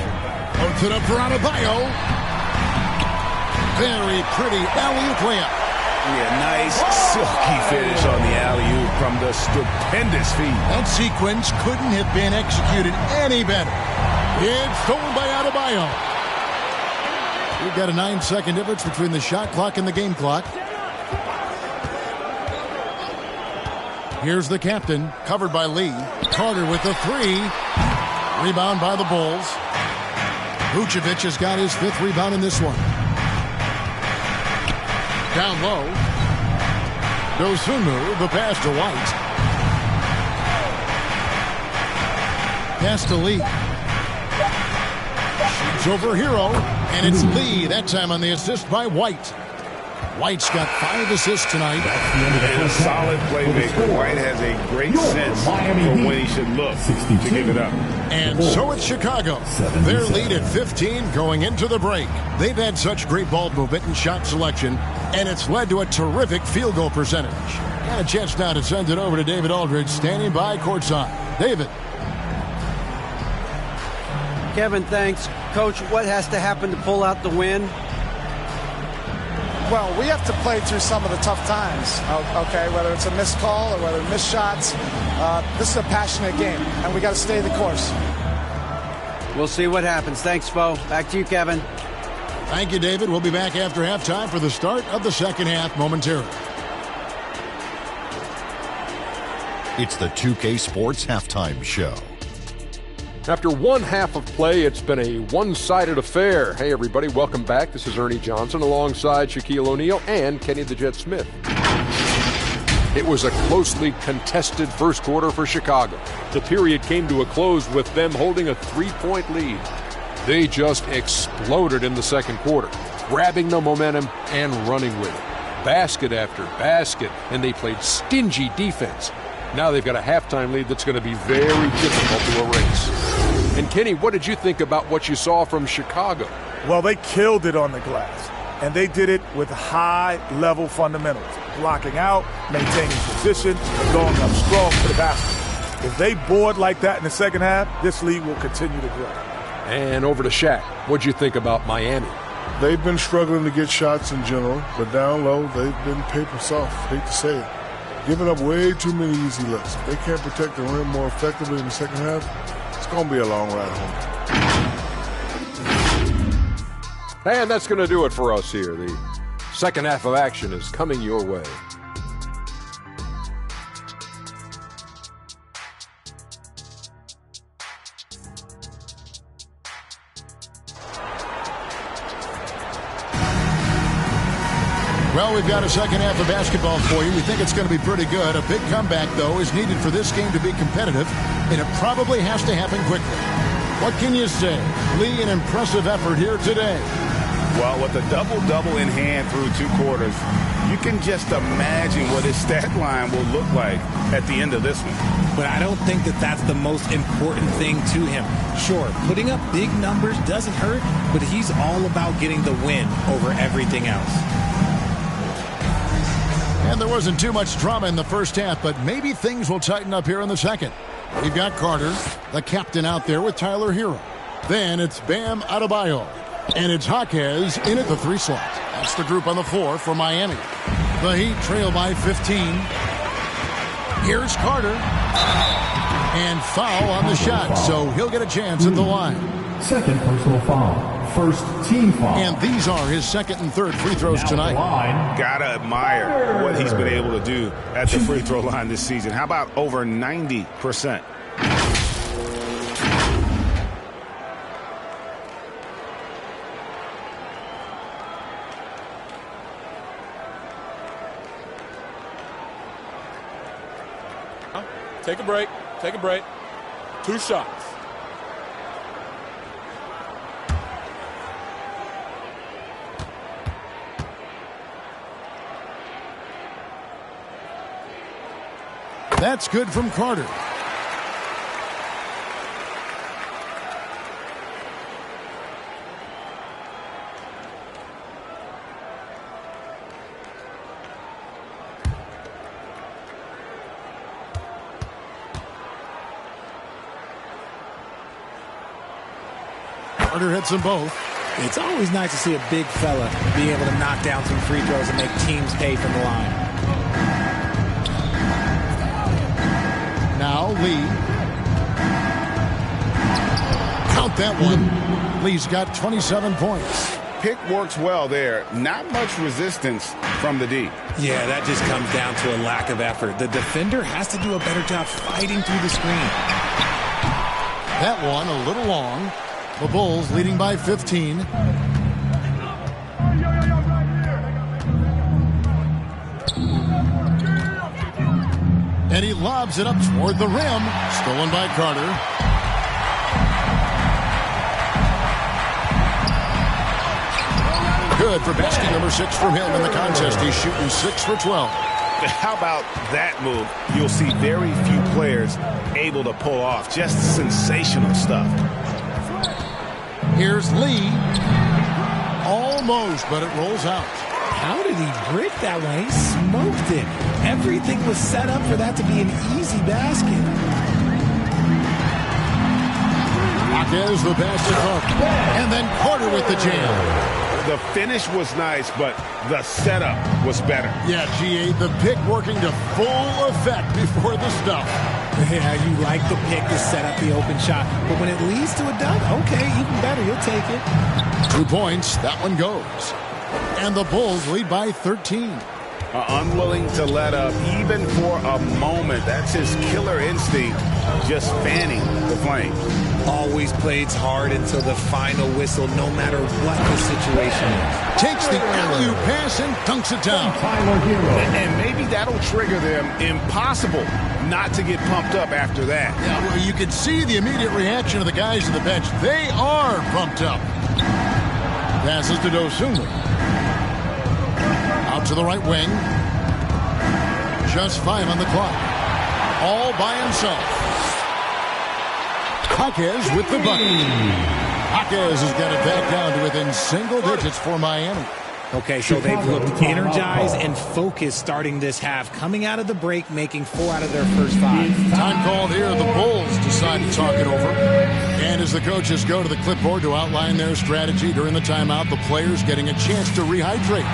Puts it up for Adebayo. Very pretty alley-oop layup. Yeah, nice silky finish on the alley-oop from the stupendous feed. That sequence couldn't have been executed any better. It's stolen by Adebayo. We've got a 9-second difference between the shot clock and the game clock. Here's the captain, covered by Lee. Carter with the three. Rebound by the Bulls. Vucevic has got his 5th rebound in this one. Down low. Dosunmu, the pass to White. Pass to Lee. Shoots over Hero, and it's Lee, that time on the assist by White. White's got 5 assists tonight. A solid playmaker. White has a great sense for when he should look to give it up. And so it's Chicago. Their lead at 15 going into the break. They've had such great ball movement and shot selection, and it's led to a terrific field goal percentage. Got a chance now to send it over to David Aldridge, standing by courtside. David. Kevin, thanks. Coach, what has to happen to pull out the win? Well, we have to play through some of the tough times, okay, whether it's a missed call or whether missed shots. This is a passionate game, and we got to stay the course. We'll see what happens. Thanks, Bo. Back to you, Kevin. Thank you, David. We'll be back after halftime for the start of the second half momentarily. It's the 2K Sports Halftime Show. After one half of play, it's been a one-sided affair. Hey, everybody, welcome back. This is Ernie Johnson alongside Shaquille O'Neal and Kenny the Jet Smith. It was a closely contested first quarter for Chicago. The period came to a close with them holding a 3-point lead. They just exploded in the second quarter, grabbing the momentum and running with it. Basket after basket, and they played stingy defense. Now they've got a halftime lead that's going to be very difficult to erase. And Kenny, what did you think about what you saw from Chicago? Well, they killed it on the glass, and they did it with high-level fundamentals. Blocking out, maintaining position, and going up strong to the basket. If they board like that in the second half, this lead will continue to grow. And over to Shaq. What'd you think about Miami? They've been struggling to get shots in general, but down low, they've been paper soft. Hate to say it. Giving up way too many easy looks. If they can't protect the rim more effectively in the second half, it's going to be a long ride home. And that's going to do it for us here. The second half of action is coming your way. Well, we've got a second half of basketball for you. We think it's going to be pretty good. A big comeback, though, is needed for this game to be competitive, and it probably has to happen quickly. What can you say? Lee, an impressive effort here today. Well, with a double-double in hand through 2 quarters, you can just imagine what his stat line will look like at the end of this one. But I don't think that that's the most important thing to him. Sure, putting up big numbers doesn't hurt, but he's all about getting the win over everything else. And there wasn't too much drama in the first half, but maybe things will tighten up here in the second. We've got Carter, the captain, out there with Tyler Hero. Then it's Bam Adebayo. And it's Jaquez in at the 3 slot. That's the group on the floor for Miami. The Heat trail by 15. Here's Carter. And foul on the shot, so he'll get a chance at the line. Second personal foul. First team foul. And these are his second and third free throws tonight. Gotta admire what he's been able to do at the free throw line this season. How about over 90%? Take a break. Take a break. 2 shots. That's good from Carter. Carter hits them both. It's always nice to see a big fella be able to knock down some free throws and make teams pay from the line. Now Lee. Count that one. Lee's got 27 points. Pick works well there. Not much resistance from the D. Yeah, that just comes down to a lack of effort. The defender has to do a better job fighting through the screen. That one a little long. The Bulls leading by 15. And he lobs it up toward the rim. Stolen by Carter. Good for basket number 6 from him in the contest. He's shooting 6 for 12. How about that move? You'll see very few players able to pull off. Just sensational stuff. Here's Lee. Almost, but it rolls out. How did he break that one? He smoked it. Everything was set up for that to be an easy basket. Marquez the basket hook. And then Carter with the jam. The finish was nice, but the setup was better. Yeah, G8, the pick working to full effect before the stuff. Yeah, you like the pick to set up the open shot. But when it leads to a dunk, okay, even better. You'll take it. 2 points. That one goes. And the Bulls lead by 13. Unwilling to let up even for a moment. That's his killer instinct, just fanning the flames. Always plays hard until the final whistle, no matter what the situation is. Takes the alley-oop pass and dunks it down. And maybe that'll trigger them. Impossible not to get pumped up after that. Yeah, well, you can see the immediate reaction of the guys on the bench. They are pumped up. Passes to Dosunmu. Out to the right wing. Just 5 on the clock. All by himself. Jaquez with the bucket. Jaquez has got it back down to within single digits for Miami. Okay, so they've looked energized and focused starting this half. Coming out of the break, making 4 out of their first 5. Time called here. The Bulls decide to talk it over. And as the coaches go to the clipboard to outline their strategy during the timeout, the players getting a chance to rehydrate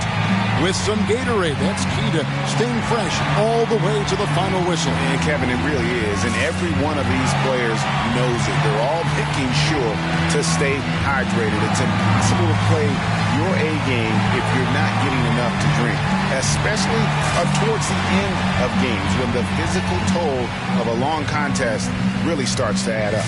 with some Gatorade. That's key to staying fresh all the way to the final whistle. And Kevin, it really is. And every one of these players knows it. They're all making sure to stay hydrated. It's impossible to play your A game if you're not getting enough to drink, especially towards the end of games when the physical toll of a long contest really starts to add up.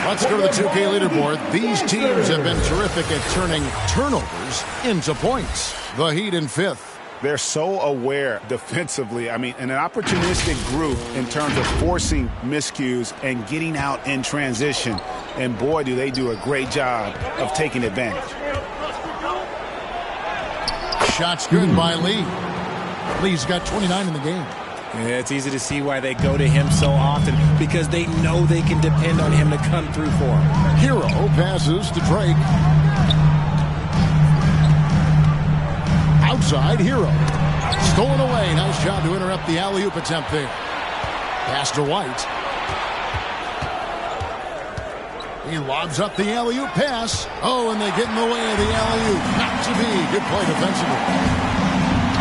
Let's go to the 2K leaderboard. These teams have been terrific at turning turnovers into points. The Heat in 5th. They're so aware defensively. I mean, an opportunistic group in terms of forcing miscues and getting out in transition. And boy, do they do a great job of taking advantage. Shots good by Lee. Lee's got 29 in the game. Yeah, it's easy to see why they go to him so often, because they know they can depend on him to come through for them. Hero passes to Drake. Outside, Hero. Stolen away. Nice job to interrupt the alley-oop attempt there. Pass to White. He lobs up the alley-oop pass. Oh, and they get in the way of the alley-oop. Not to be. Good play defensively.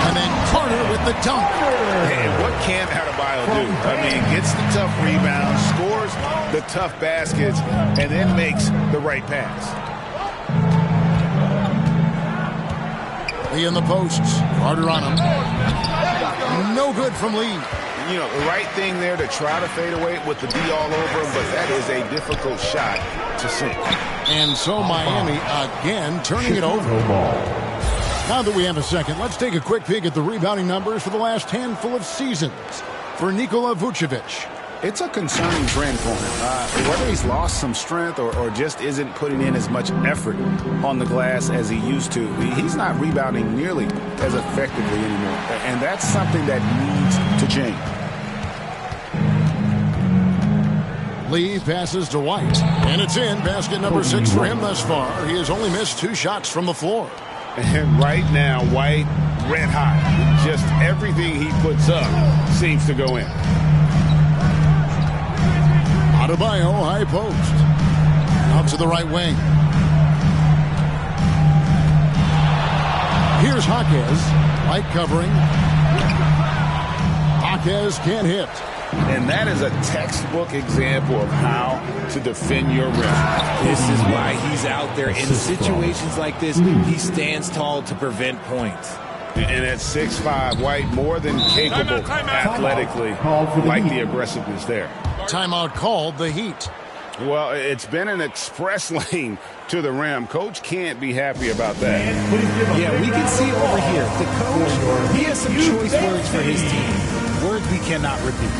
And then Carter with the dunk. And what can Adebayo do? I mean, gets the tough rebound, scores the tough baskets, and then makes the right pass. Lee in the posts. Carter on him. No good from Lee. You know, the right thing there to try to fade away with the D all over him, but that is a difficult shot to sink. And so Miami again turning it over. Now that we have a second, let's take a quick peek at the rebounding numbers for the last handful of seasons for Nikola Vucevic. It's a concerning trend for him. Whether he's lost some strength or just isn't putting in as much effort on the glass as he used to, he's not rebounding nearly as effectively anymore. And that's something that needs to change. Lee passes to White, and it's in. Basket number 6 for him thus far. He has only missed 2 shots from the floor. And right now, White red hot. Just everything he puts up seems to go in. Adebayo, high post. Out to the right wing. Here's Jaquez. White covering. Jaquez can't hit. And that is a textbook example of how to defend your rim. This is why he's out there. In situations like this, he stands tall to prevent points. And at 6'5", White more than capable athletically. Like the aggressiveness there. Timeout called, the Heat. Well, it's been an express lane to the rim. Coach can't be happy about that. Yeah, we can see over here. The coach, he has some choice words for his team. Words we cannot repeat.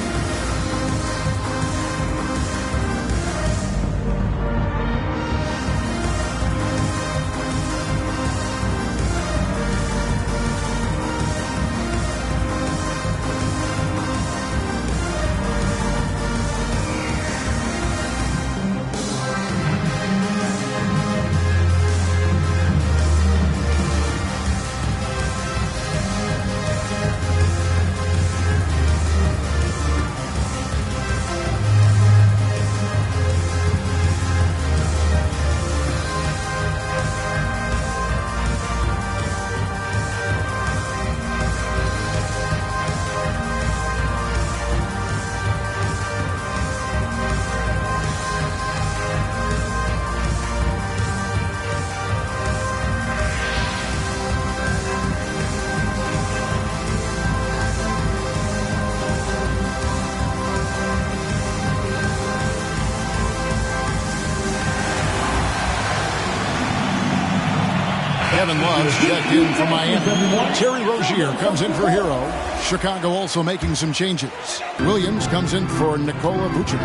Kevin Love's checked in for Miami. Terry Rozier comes in for Hero. Chicago also making some changes. Williams comes in for Nikola Vucevic.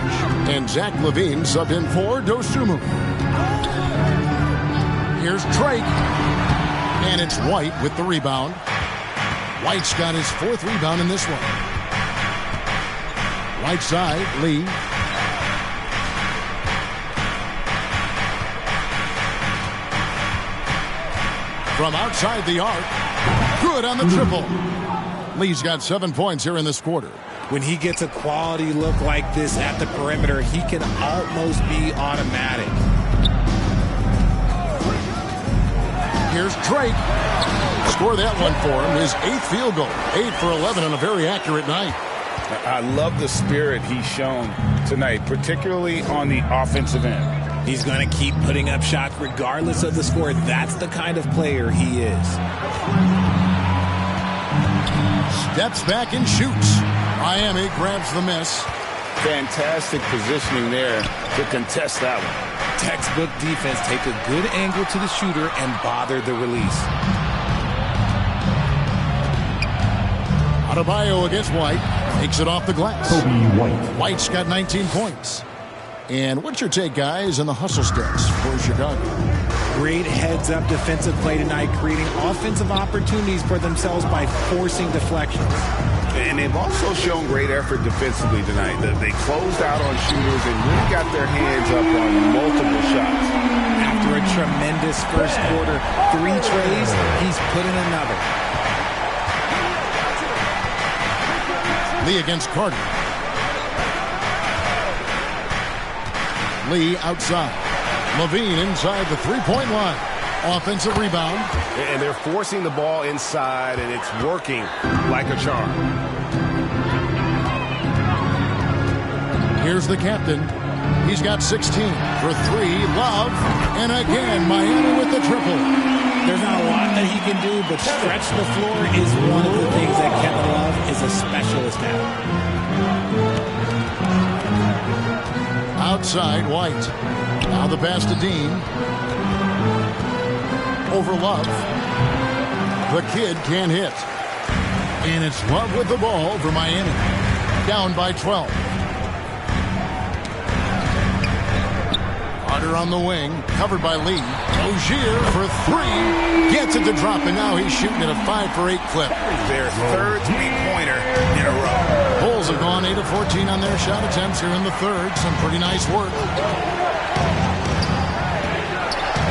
And Zach LaVine subbed in for Dosunmu. Here's Drake. And it's White with the rebound. White's got his 4th rebound in this one. Right side, Lee. From outside the arc. Good on the triple. Lee's got 7 points here in this quarter. When he gets a quality look like this at the perimeter, he can almost be automatic. Here's Drake. Score that one for him. His 8th field goal. 8 for 11 on a very accurate night. I love the spirit he's shown tonight, particularly on the offensive end. He's going to keep putting up shots regardless of the score. That's the kind of player he is. Steps back and shoots. Miami grabs the miss. Fantastic positioning there to contest that one. Textbook defense. Take a good angle to the shooter and bother the release. Adebayo against White. Takes it off the glass. Kobe White. White's got 19 points. And what's your take, guys, on the hustle steps for Chicago? Great heads-up defensive play tonight, creating offensive opportunities for themselves by forcing deflections. And they've also shown great effort defensively tonight. They closed out on shooters and really got their hands up on multiple shots. After a tremendous first quarter, 3 trays, he's put in another. Lee against Carter. Lee outside. LaVine inside the three-point line. Offensive rebound. And they're forcing the ball inside, and it's working like a charm. Here's the captain. He's got 16 for 3. Love. And again, Miami with the triple. There's not a lot that he can do, but stretch the floor is one of the things that Kevin Love is a specialist touchdown. Outside, White. Now the pass to Dean. Over Love. The kid can't hit. And it's Love with the ball for Miami. Down by 12. Carter on the wing. Covered by Lee. Rozier for 3. Gets it to drop, and now he's shooting at a 5-for-8 clip. Their third three-pointer in a row. Bulls have gone 8 of 14 on their shot attempts here in the third. Some pretty nice work.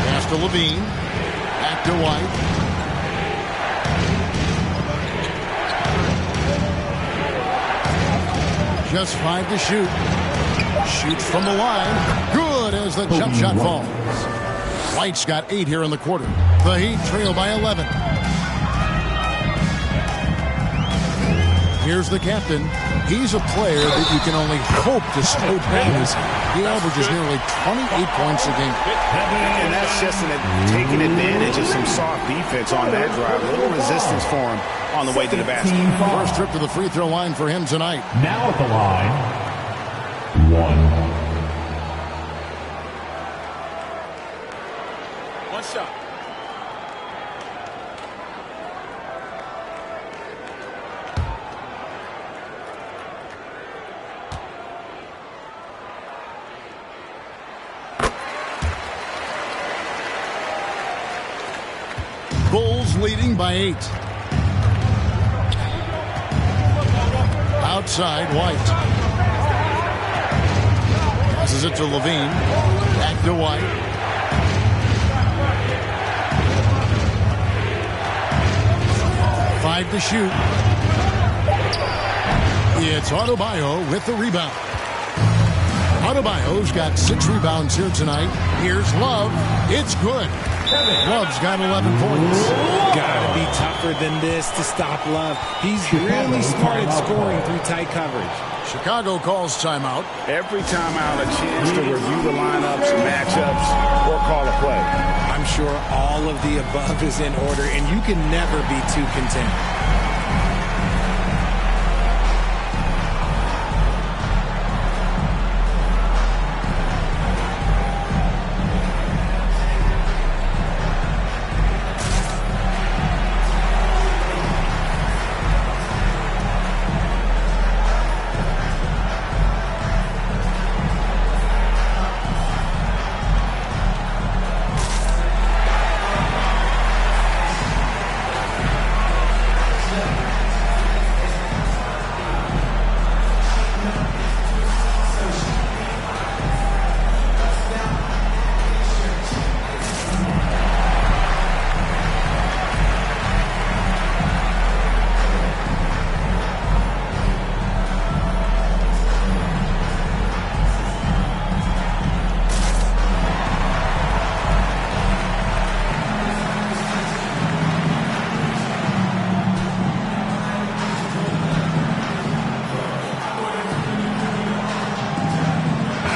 Pass to Levine. Back to White. Just 5 to shoot. Shoots from the line. Good as the jump shot falls. White's got 8 here in the quarter. The Heat trail by 11. Here's the captain. He's a player that you can only hope to slow down. He averages nearly 28 points a game. And that's just taking advantage of some soft defense on that drive. A little resistance for him on the way to the basket. First trip to the free throw line for him tonight. Now at the line, 1. One shot. Bulls leading by 8. Outside, White. Passes it to Levine. Back to White. Five to shoot. It's Adebayo with the rebound. Adebayo's got 6 rebounds here tonight. Here's Love. It's good. Love's got 11 points. Gotta be tougher than this to stop Love. He's really smart at scoring through tight coverage. Chicago calls timeout. Every timeout, a chance to review the lineups, matchups, or call a play. I'm sure all of the above is in order, and you can never be too content.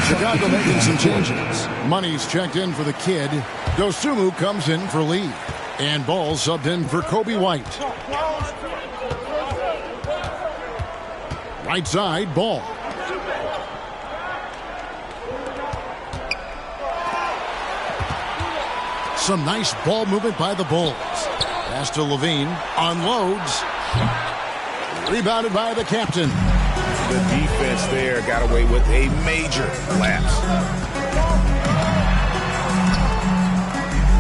Chicago making some changes. Money's checked in for the kid. Dosunmu comes in for Lee. And Ball subbed in for Kobe White. Right side, Ball. Some nice ball movement by the Bulls. Pass to Levine. Unloads. Rebounded by the captain. The defense there got away with a major lapse.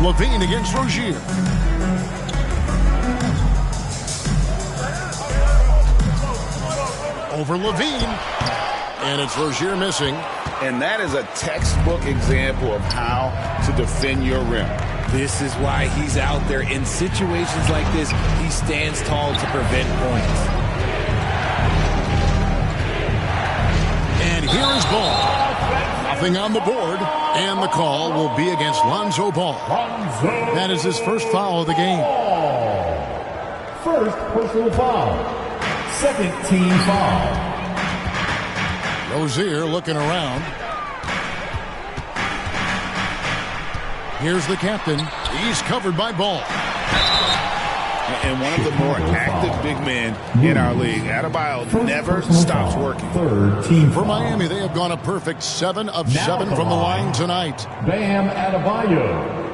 Levine against Rozier. Over Levine. And it's Rozier missing. And that is a textbook example of how to defend your rim. This is why he's out there. In situations like this, he stands tall to prevent points. And here is Ball. Nothing on the board. And the call will be against Lonzo Ball. That is his first foul of the game. First personal foul. Second team foul. Rozier looking around. Here's the captain. He's covered by Ball. and one of the more active big men in our league. Adebayo never stops working. Third team For foul. Miami, they have gone a perfect 7 of 7 from the line tonight. Bam Adebayo.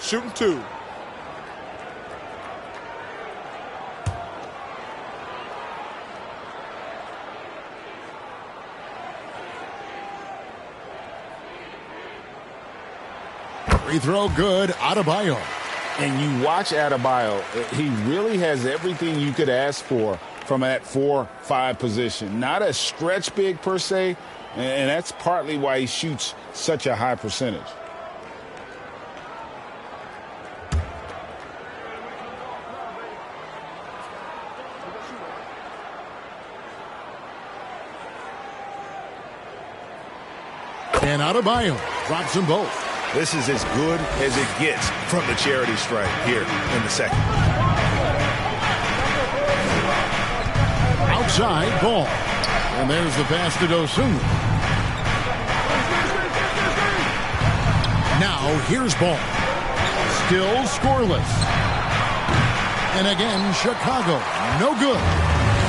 Shooting 2. Free throw good, Adebayo. And you watch Adebayo, he really has everything you could ask for from that 4-5 position. Not a stretch big per se, and that's partly why he shoots such a high percentage. And Adebayo drops them both. This is as good as it gets from the charity stripe here in the second. Outside ball. And there's the pass to Dosunmu. Now here's ball. Still scoreless. And again, Chicago. No good.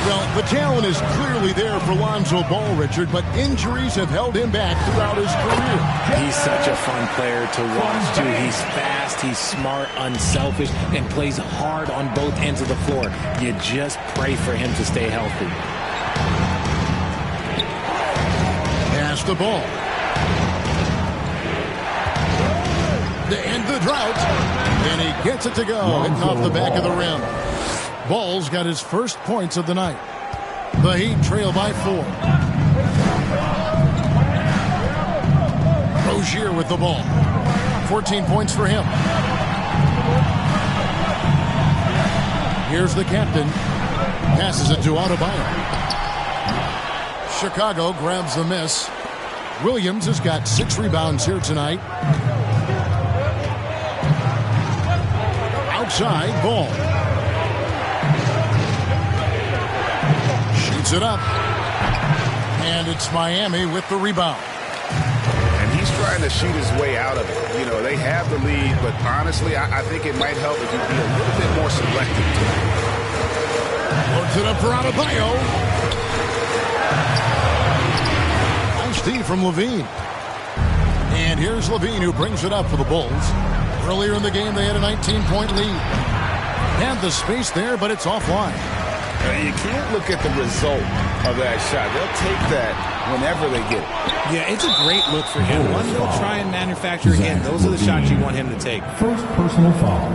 Well, the talent is clearly there for Lonzo Ball, Richard, but injuries have held him back throughout his career. He's such a fun player to watch, too. He's fast, he's smart, unselfish, and plays hard on both ends of the floor. You just pray for him to stay healthy. Pass the ball. To end the drought. And he gets it to go, hitting off the back of the rim. Ball's got his first points of the night. The Heat trail by 4. Rozier with the ball. 14 points for him. Here's the captain. Passes it to Adebayo. Chicago grabs the miss. Williams has got 6 rebounds here tonight. Outside ball. Shoots it up. And it's Miami with the rebound. And he's trying to shoot his way out of it. You know, they have the lead, but honestly, I think it might help if you be a little bit more selective. Loads it up for Adebayo. Nice D from Levine. And here's Levine who brings it up for the Bulls. Earlier in the game, they had a 19-point lead. Had the space there, but it's offline. You can't look at the result of that shot. They'll take that whenever they get it. Yeah, it's a great look for him. One they'll try and manufacture again. Those are the shots you want him to take. First personal foul.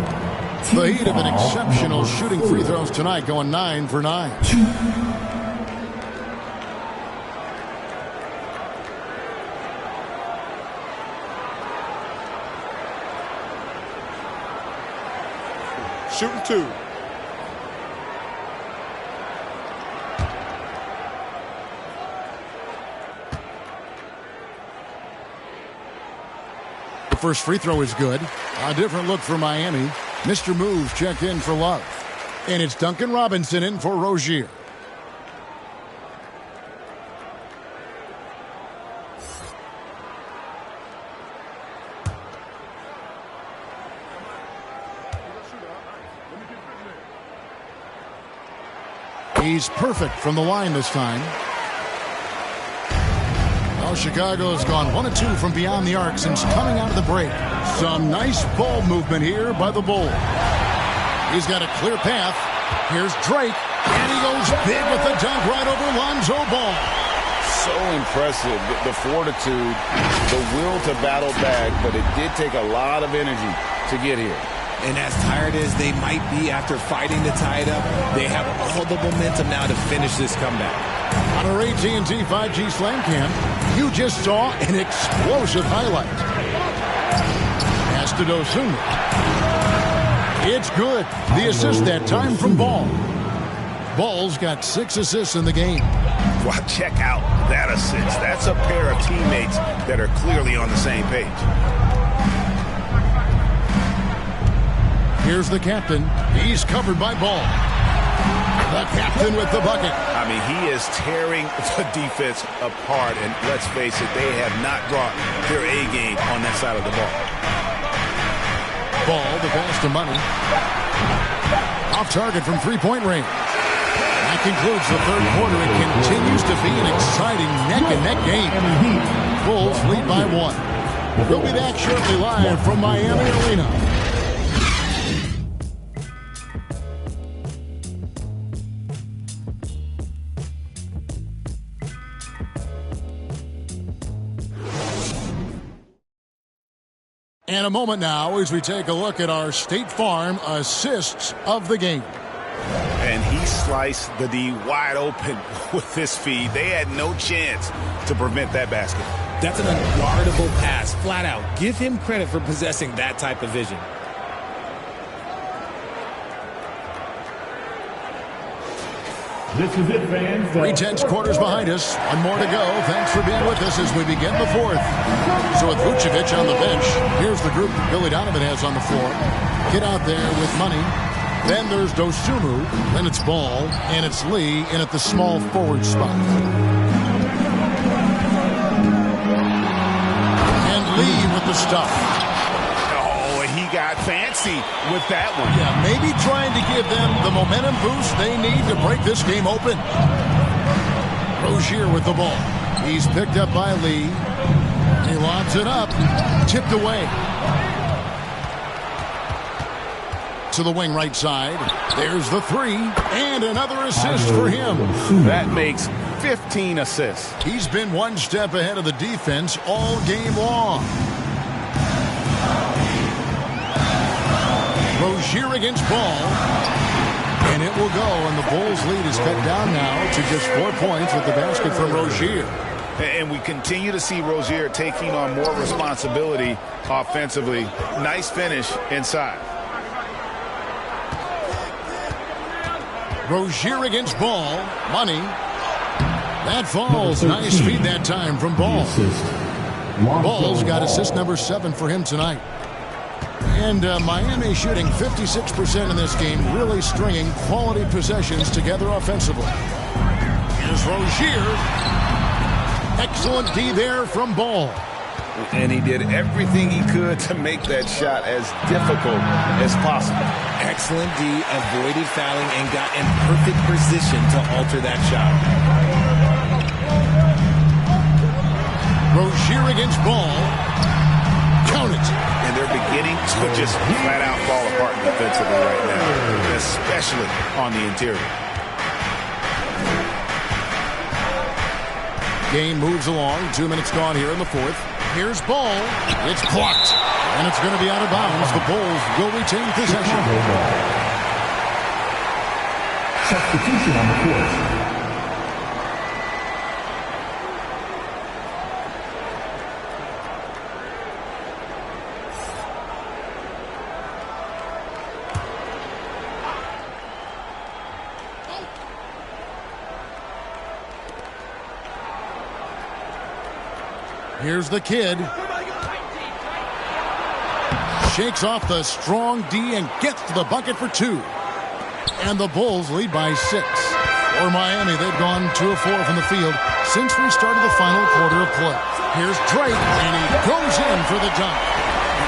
The Heat have been exceptional shooting free throws tonight, going 9 for 9. Shooting 2. The first free throw is good. A different look for Miami. Mr. Moves checked in for Love. And it's Duncan Robinson in for Rozier. He's perfect from the line this time. Well, Chicago has gone 1 of 2 from beyond the arc since coming out of the break. Some nice ball movement here by the Bulls. He's got a clear path. Here's Drake, and he goes big with the dunk right over Lonzo Ball. So impressive, the fortitude, the will to battle back, but it did take a lot of energy to get here. And as tired as they might be after fighting to tie it up, they have all the momentum now to finish this comeback. On our AT&T 5G Slam Cam, you just saw an explosive highlight. Pass to Dosunmu. It's good. The assist that time from Ball. Ball's got 6 assists in the game. Wow, check out that assist. That's a pair of teammates that are clearly on the same page. Here's the captain. He's covered by Ball. The captain with the bucket. I mean, he is tearing the defense apart. And let's face it, they have not brought their A game on that side of the ball. Ball, the pass to Money. Off target from three-point range. That concludes the third quarter. It continues to be an exciting neck-and-neck game. Bulls lead by 1. We'll be back shortly live from Miami Arena. And a moment now as we take a look at our State Farm assists of the game. And he sliced the D wide open with his feed. They had no chance to prevent that basket. That's an unguardable pass, flat out. Give him credit for possessing that type of vision. This is it, fans. 3/10 quarters behind us. One more to go. Thanks for being with us as we begin the fourth. So with Vucevic on the bench, here's the group that Billy Donovan has on the floor. Get out there with Money. Then there's Dosunmu. Then it's Ball. And it's Lee in at the small forward spot. And Lee with the stuff. He got fancy with that one. Yeah, maybe trying to give them the momentum boost they need to break this game open. Rozier with the ball. He's picked up by Lee. He lobs it up. Tipped away. To the wing right side. There's the three. And another assist for him. That makes 15 assists. He's been one step ahead of the defense all game long. Rozier against Ball. And it will go, and the Bulls' lead is cut down now to just 4 points with the basket from Rozier. And we continue to see Rozier taking on more responsibility offensively. Nice finish inside. Rozier against Ball. Money. That falls. Nice feed that time from Ball. Ball's got assist number 7 for him tonight. And Miami shooting 56% in this game, really stringing quality possessions together offensively. Here's Rozier. Excellent D there from Ball. And he did everything he could to make that shot as difficult as possible. Excellent D, avoided fouling, and got in perfect position to alter that shot. Rozier against Ball. Count it. And they're beginning to just flat out fall apart defensively right now, especially on the interior. Game moves along. 2 minutes gone here in the fourth. Here's Ball. It's blocked. And it's going to be out of bounds. The Bulls will retain possession. Substitution on the court. Here's the kid. Shakes off the strong D and gets to the bucket for 2. And the Bulls lead by 6. For Miami, they've gone 2 of 4 from the field since we started the final quarter of play. Here's Drake, and he goes in for the dunk.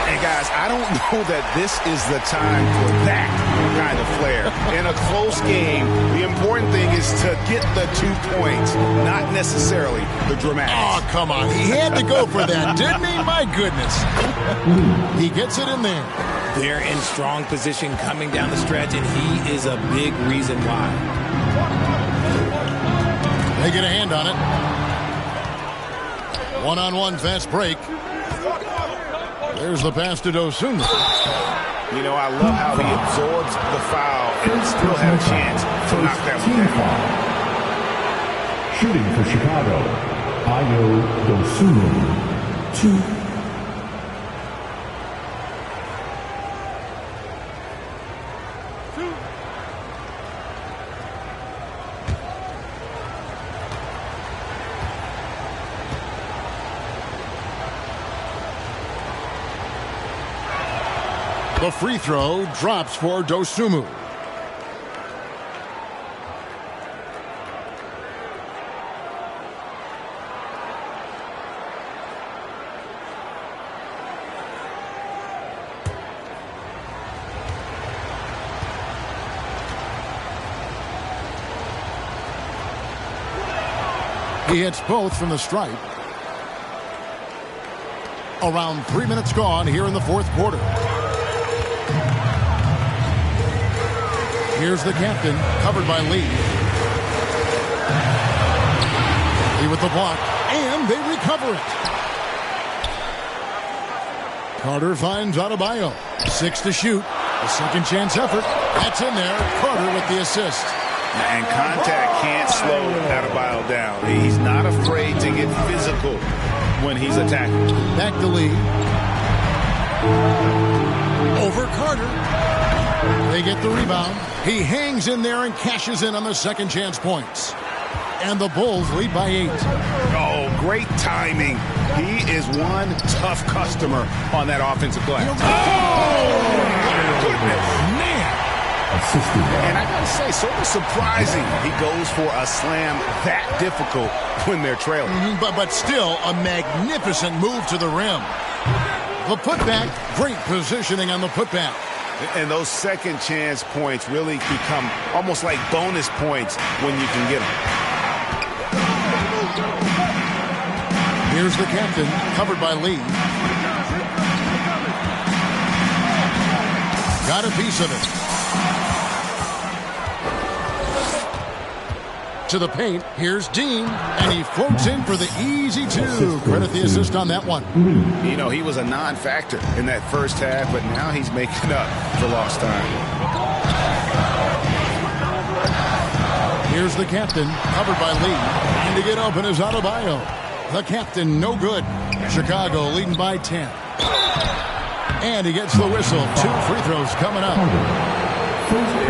And guys, I don't know that this is the time for that kind of flair. In a close game, the important thing is to get the 2 points, not necessarily the dramatics. Oh, come on. He had to go for that, didn't he? My goodness. He gets it in there. They're in strong position coming down the stretch, and he is a big reason why. They get a hand on it. One-on-one fast break. There's the pass to Dosunmu. You know, I love how he absorbs the foul and still have a chance to knock that one down. Shooting for Chicago, Ayo Dosunmu. 2. The free throw drops for Dosunmu. He hits both from the stripe. Around 3 minutes gone here in the fourth quarter. Here's the captain, covered by Lee. Lee with the block, and they recover it. Carter finds Adebayo. 6 to shoot. A second chance effort. That's in there. Carter with the assist. And contact can't slow Adebayo down. He's not afraid to get physical when he's attacking. Back to Lee. Over Carter. They get the rebound. He hangs in there and cashes in on the second chance points. And the Bulls lead by 8. Oh, great timing. He is one tough customer on that offensive glass. Oh, my goodness. Man. And I got to say, sort of surprising he goes for a slam that difficult when they're trailing. But still, a magnificent move to the rim. The putback, great positioning on the putback. And those second chance points really become almost like bonus points when you can get them. Here's the captain, covered by Lee. Got a piece of it. To the paint, here's Dean, and he floats in for the easy 2. Credit the assist on that one. You know, he was a non-factor in that first half, but now he's making up for lost time. Here's the captain, covered by Lee. And to get open is Adebayo. The captain, no good. Chicago leading by 10. And he gets the whistle. 2 free throws coming up.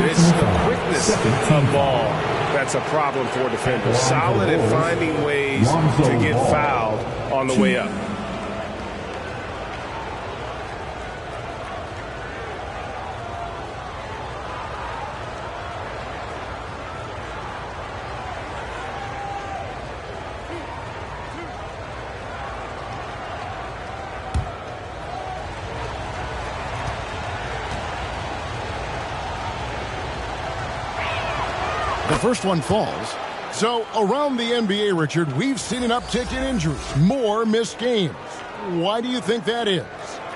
It's the quickness of ball that's a problem for defenders. Solid at finding ways to get fouled on the way up. The first one falls. So around the NBA, Richard, we've seen an uptick in injuries, more missed games. Why do you think that is?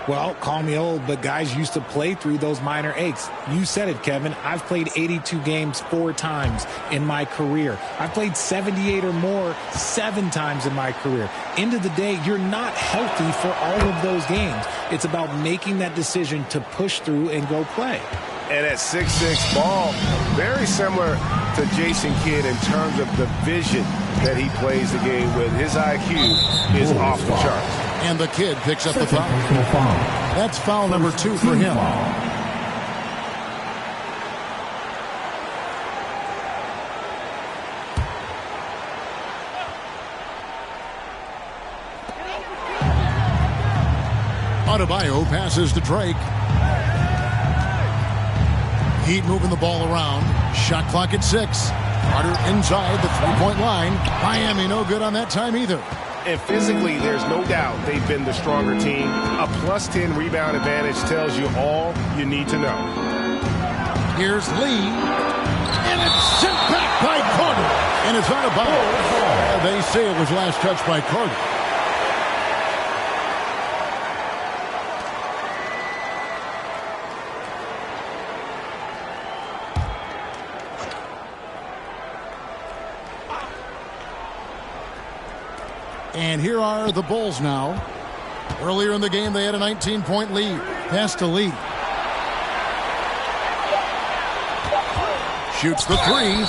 Well, call me old, but guys used to play through those minor aches. You said it, Kevin. I've played 82 games 4 times in my career. I've played 78 or more 7 times in my career. End of the day, you're not healthy for all of those games. It's about making that decision to push through and go play. And at 6'6", Ball, very similar to Jason Kidd in terms of the vision that he plays the game with. His IQ is off the charts. And the Kid picks up the foul. That's foul number 2 for him. Adebayo passes to Drake. Heat moving the ball around. Shot clock at 6. Carter inside the three-point line. Miami no good on that time either. And physically, there's no doubt they've been the stronger team. A plus 10 rebound advantage tells you all you need to know. Here's Lee. And it's sent back by Carter. And it's out of bounds. They say it was last touched by Carter. And here are the Bulls now. Earlier in the game, they had a 19-point lead. Pass to Lee. Shoots the 3.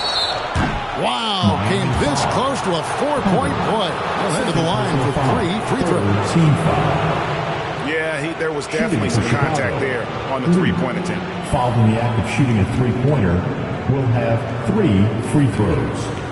Wow, came this close to a 4-point play. He'll head to the line for 3 free throws. Yeah, there was definitely some contact there on the three-point attempt. Fouled in the act of shooting a three-pointer will have 3 free throws.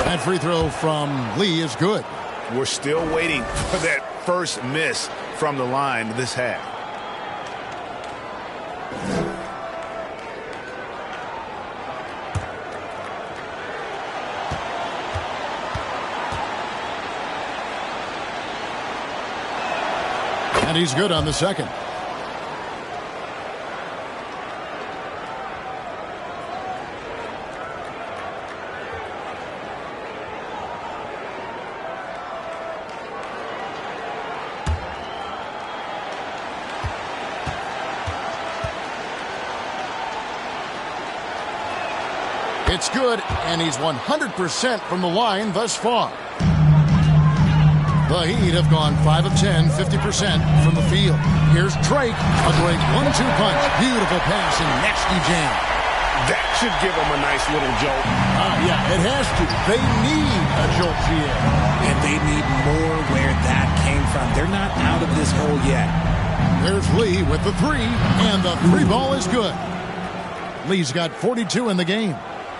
That free throw from Lee is good. We're still waiting for that first miss from the line this half. And he's good on the second. It's good, and he's 100% from the line thus far. The Heat have gone 5 of 10, 50% from the field. Here's Drake, a great 1-2 punch. Beautiful pass and nasty jam. That should give them a nice little jolt. Yeah, it has to. They need a jolt here. And they need more where that came from. They're not out of this hole yet. There's Lee with the three, and the three ball is good. Lee's got 42 in the game.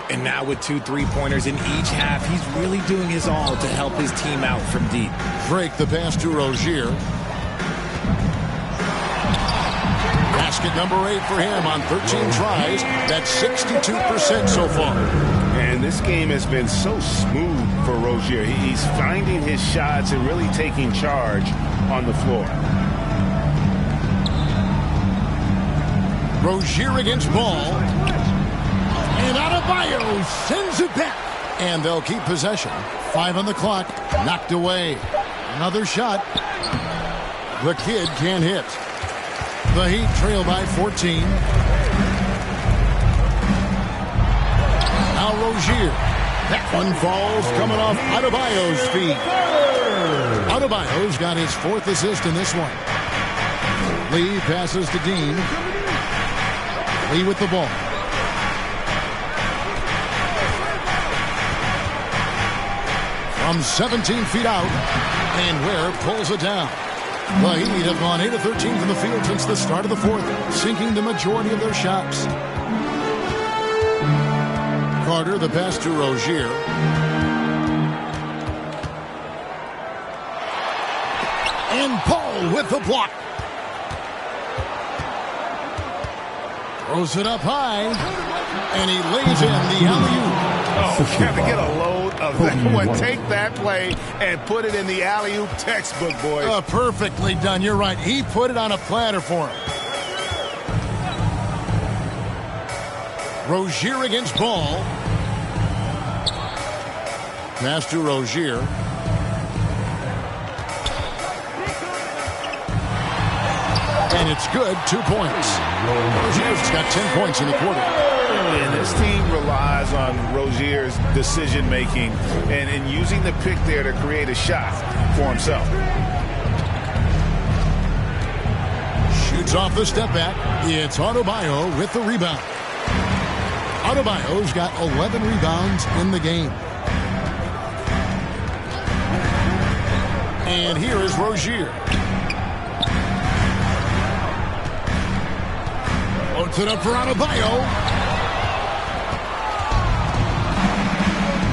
And now with 2 3-pointers in each half, he's really doing his all to help his team out from deep. Drake the pass to Rozier. Basket number 8 for him on 13 tries. That's 62% so far. And this game has been so smooth for Rozier. He's finding his shots and really taking charge on the floor. Rozier against Ball. And Adebayo sends it back. And they'll keep possession. 5 on the clock. Knocked away. Another shot. The kid can't hit. The Heat trail by 14. Now Rozier. That one falls coming off Adebayo's feet. Adebayo's got his 4th assist in this one. Lee passes to Dean. Lee with the ball. From 17 feet out, and Ware pulls it down. The Heat have gone 8 of 13 from the field since the start of the 4th, sinking the majority of their shots. Carter, the pass to Rozier. And Paul with the block. Throws it up high, and he lays in the alley-oop. Oh, got to get a load of that one. Take that play and put it in the alley-oop textbook, boys. Perfectly done. You're right. He put it on a platter for him. Rozier against Ball. Pass to Rozier. And it's good. 2 points. Rozier's got 10 points in the quarter. And this team relies on Rozier's decision-making and using the pick there to create a shot for himself. Shoots off the step back. It's Adebayo with the rebound. Adebayo's got 11 rebounds in the game. And here is Rozier. Loads it up for Adebayo.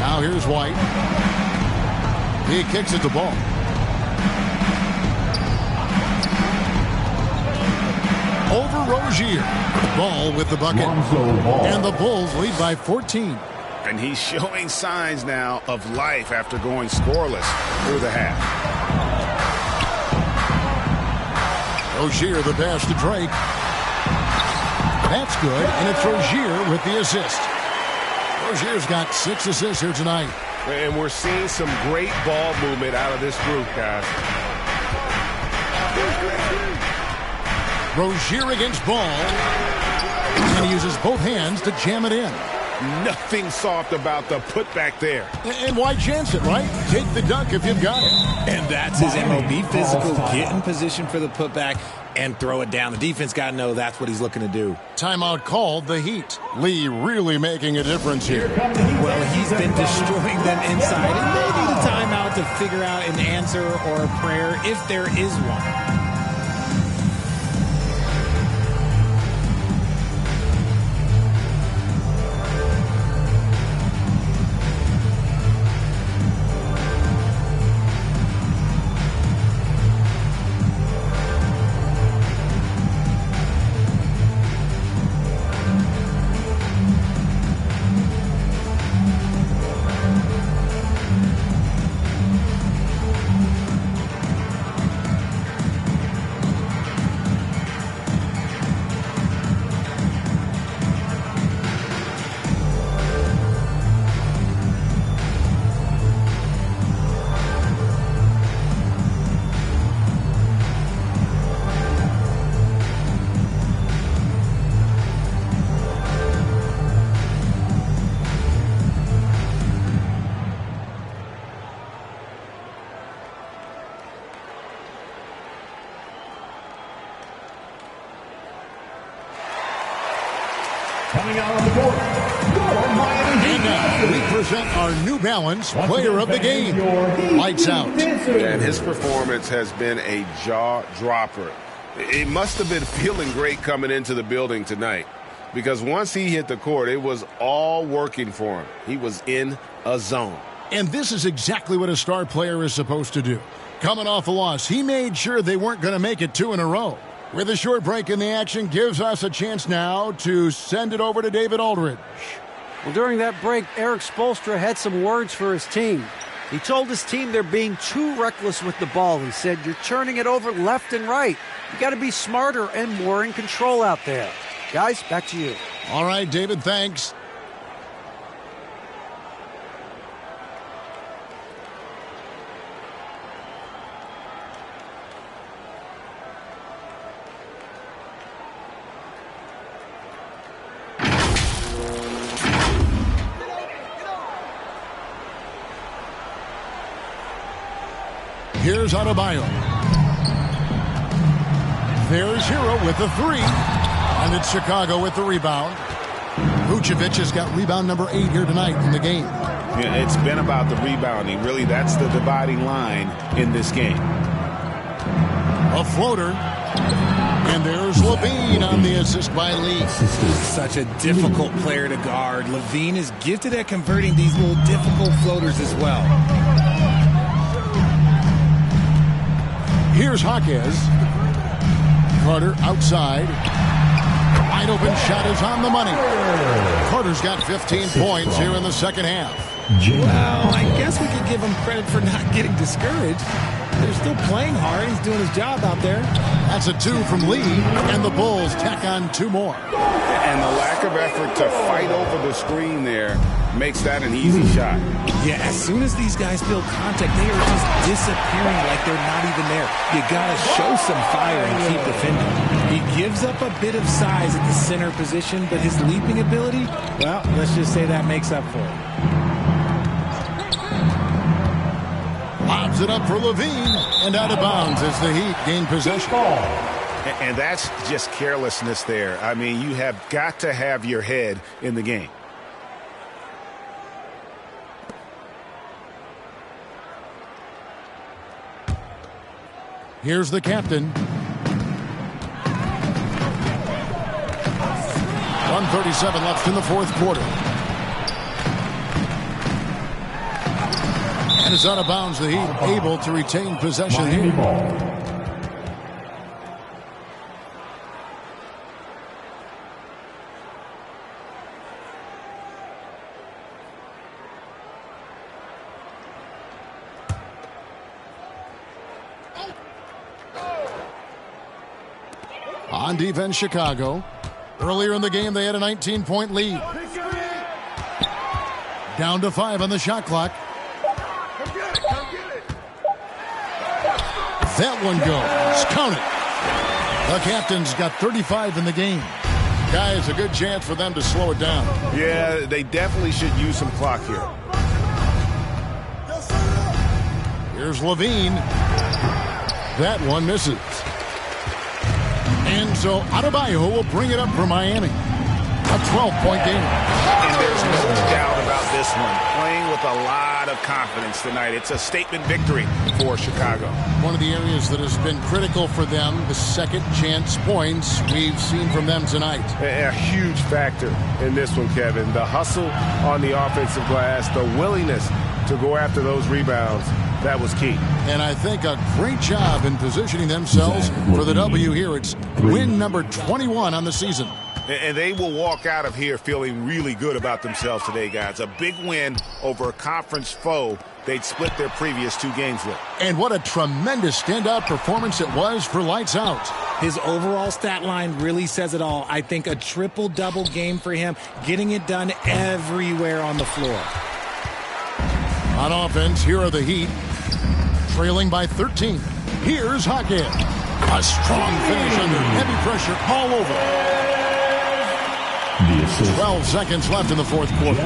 Now here's White. He kicks at the ball. Over Rozier. Ball with the bucket. And the Bulls lead by 14. And he's showing signs now of life after going scoreless through the half. Rozier the pass to Drake. That's good, and it's Rozier with the assist. Rozier's got 6 assists here tonight. And we're seeing some great ball movement out of this group, guys. Rozier against Ball. And he uses both hands to jam it in. Nothing soft about the putback there. And why chance it, right? Take the dunk if you've got it. And that's his MO. Be physical, get in position for the putback, and throw it down. The defense got to know that's what he's looking to do. Timeout called, the Heat. Lee really making a difference here. Well, he's been destroying them inside, and they need a timeout to figure out an answer or a prayer if there is one. Coming out on the court, and now we present our New Balance Player of the Game. Lights Out. And his performance has been a jaw-dropper. It must have been feeling great coming into the building tonight, because once he hit the court, it was all working for him. He was in a zone. And this is exactly what a star player is supposed to do. Coming off a loss, he made sure they weren't going to make it 2 in a row. With a short break in the action, gives us a chance now to send it over to David Aldridge. Well, during that break, Eric Spoelstra had some words for his team. He told his team they're being too reckless with the ball. He said, you're turning it over left and right. You got to be smarter and more in control out there. Guys, back to you. All right, David, thanks. Here's Adebayo. There's Hero with the 3. And it's Chicago with the rebound. Vucevic has got rebound number 8 here tonight in the game. Yeah, it's been about the rebounding. Really, that's the dividing line in this game. A floater. And there's Levine on the assist by Lee. Such a difficult player to guard. Levine is gifted at converting these little difficult floaters as well. Here's Jaquez. Carter outside. Wide open shot is on the money. Carter's got 15 points here in the second half. Well, I guess we could give him credit for not getting discouraged. They're still playing hard. He's doing his job out there. That's a 2 from Lee, and the Bulls tack on 2 more. And the lack of effort to fight over the screen there makes that an easy shot. Yeah, as soon as these guys feel contact, they are just disappearing like they're not even there. You got to show some fire and keep defending. He gives up a bit of size at the center position, but his leaping ability, well, let's just say that makes up for it. Lobs it up for Levine, and out of bounds as the Heat gain possession. And that's just carelessness there. I mean, you have got to have your head in the game. Here's the captain. 1:37 left in the fourth quarter. And it's out of bounds. The Heat able to retain possession here. On defense, Chicago. Earlier in the game, they had a 19-point lead. Down to 5 on the shot clock. That one goes. Count it. The captain's got 35 in the game. Guys, a good chance for them to slow it down. Yeah, they definitely should use some clock here. Here's Levine. That one misses. And so Adebayo will bring it up for Miami. A 12-point game. And there's no doubt about this one. Playing with a lot of confidence tonight. It's a statement victory for Chicago. One of the areas that has been critical for them, the second chance points we've seen from them tonight. A huge factor in this one, Kevin. The hustle on the offensive glass, the willingness to go after those rebounds. That was key. And I think a great job in positioning themselves for the W here. It's win number 21 on the season. And they will walk out of here feeling really good about themselves today, guys. A big win over a conference foe they'd split their previous 2 games with. And what a tremendous standout performance it was for Lights Out. His overall stat line really says it all. I think a triple-double game for him, getting it done everywhere on the floor. On offense, here are the Heat, trailing by 13. Here's Jaquez. A strong finish under heavy pressure all over. 12 seconds left in the fourth quarter.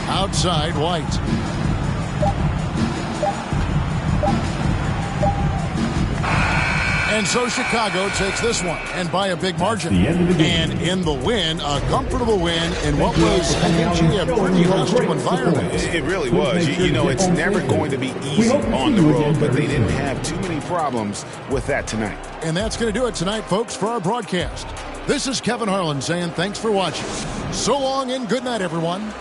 Outside, White. And so Chicago takes this one, and by a big margin. the end of the game. And in the win, a comfortable win in what was, I think, a pretty hostile environment. It really was. You know, it's never going to be easy on the road, but they didn't have too many problems with that tonight. And that's going to do it tonight, folks, for our broadcast. This is Kevin Harlan saying thanks for watching. So long and good night, everyone.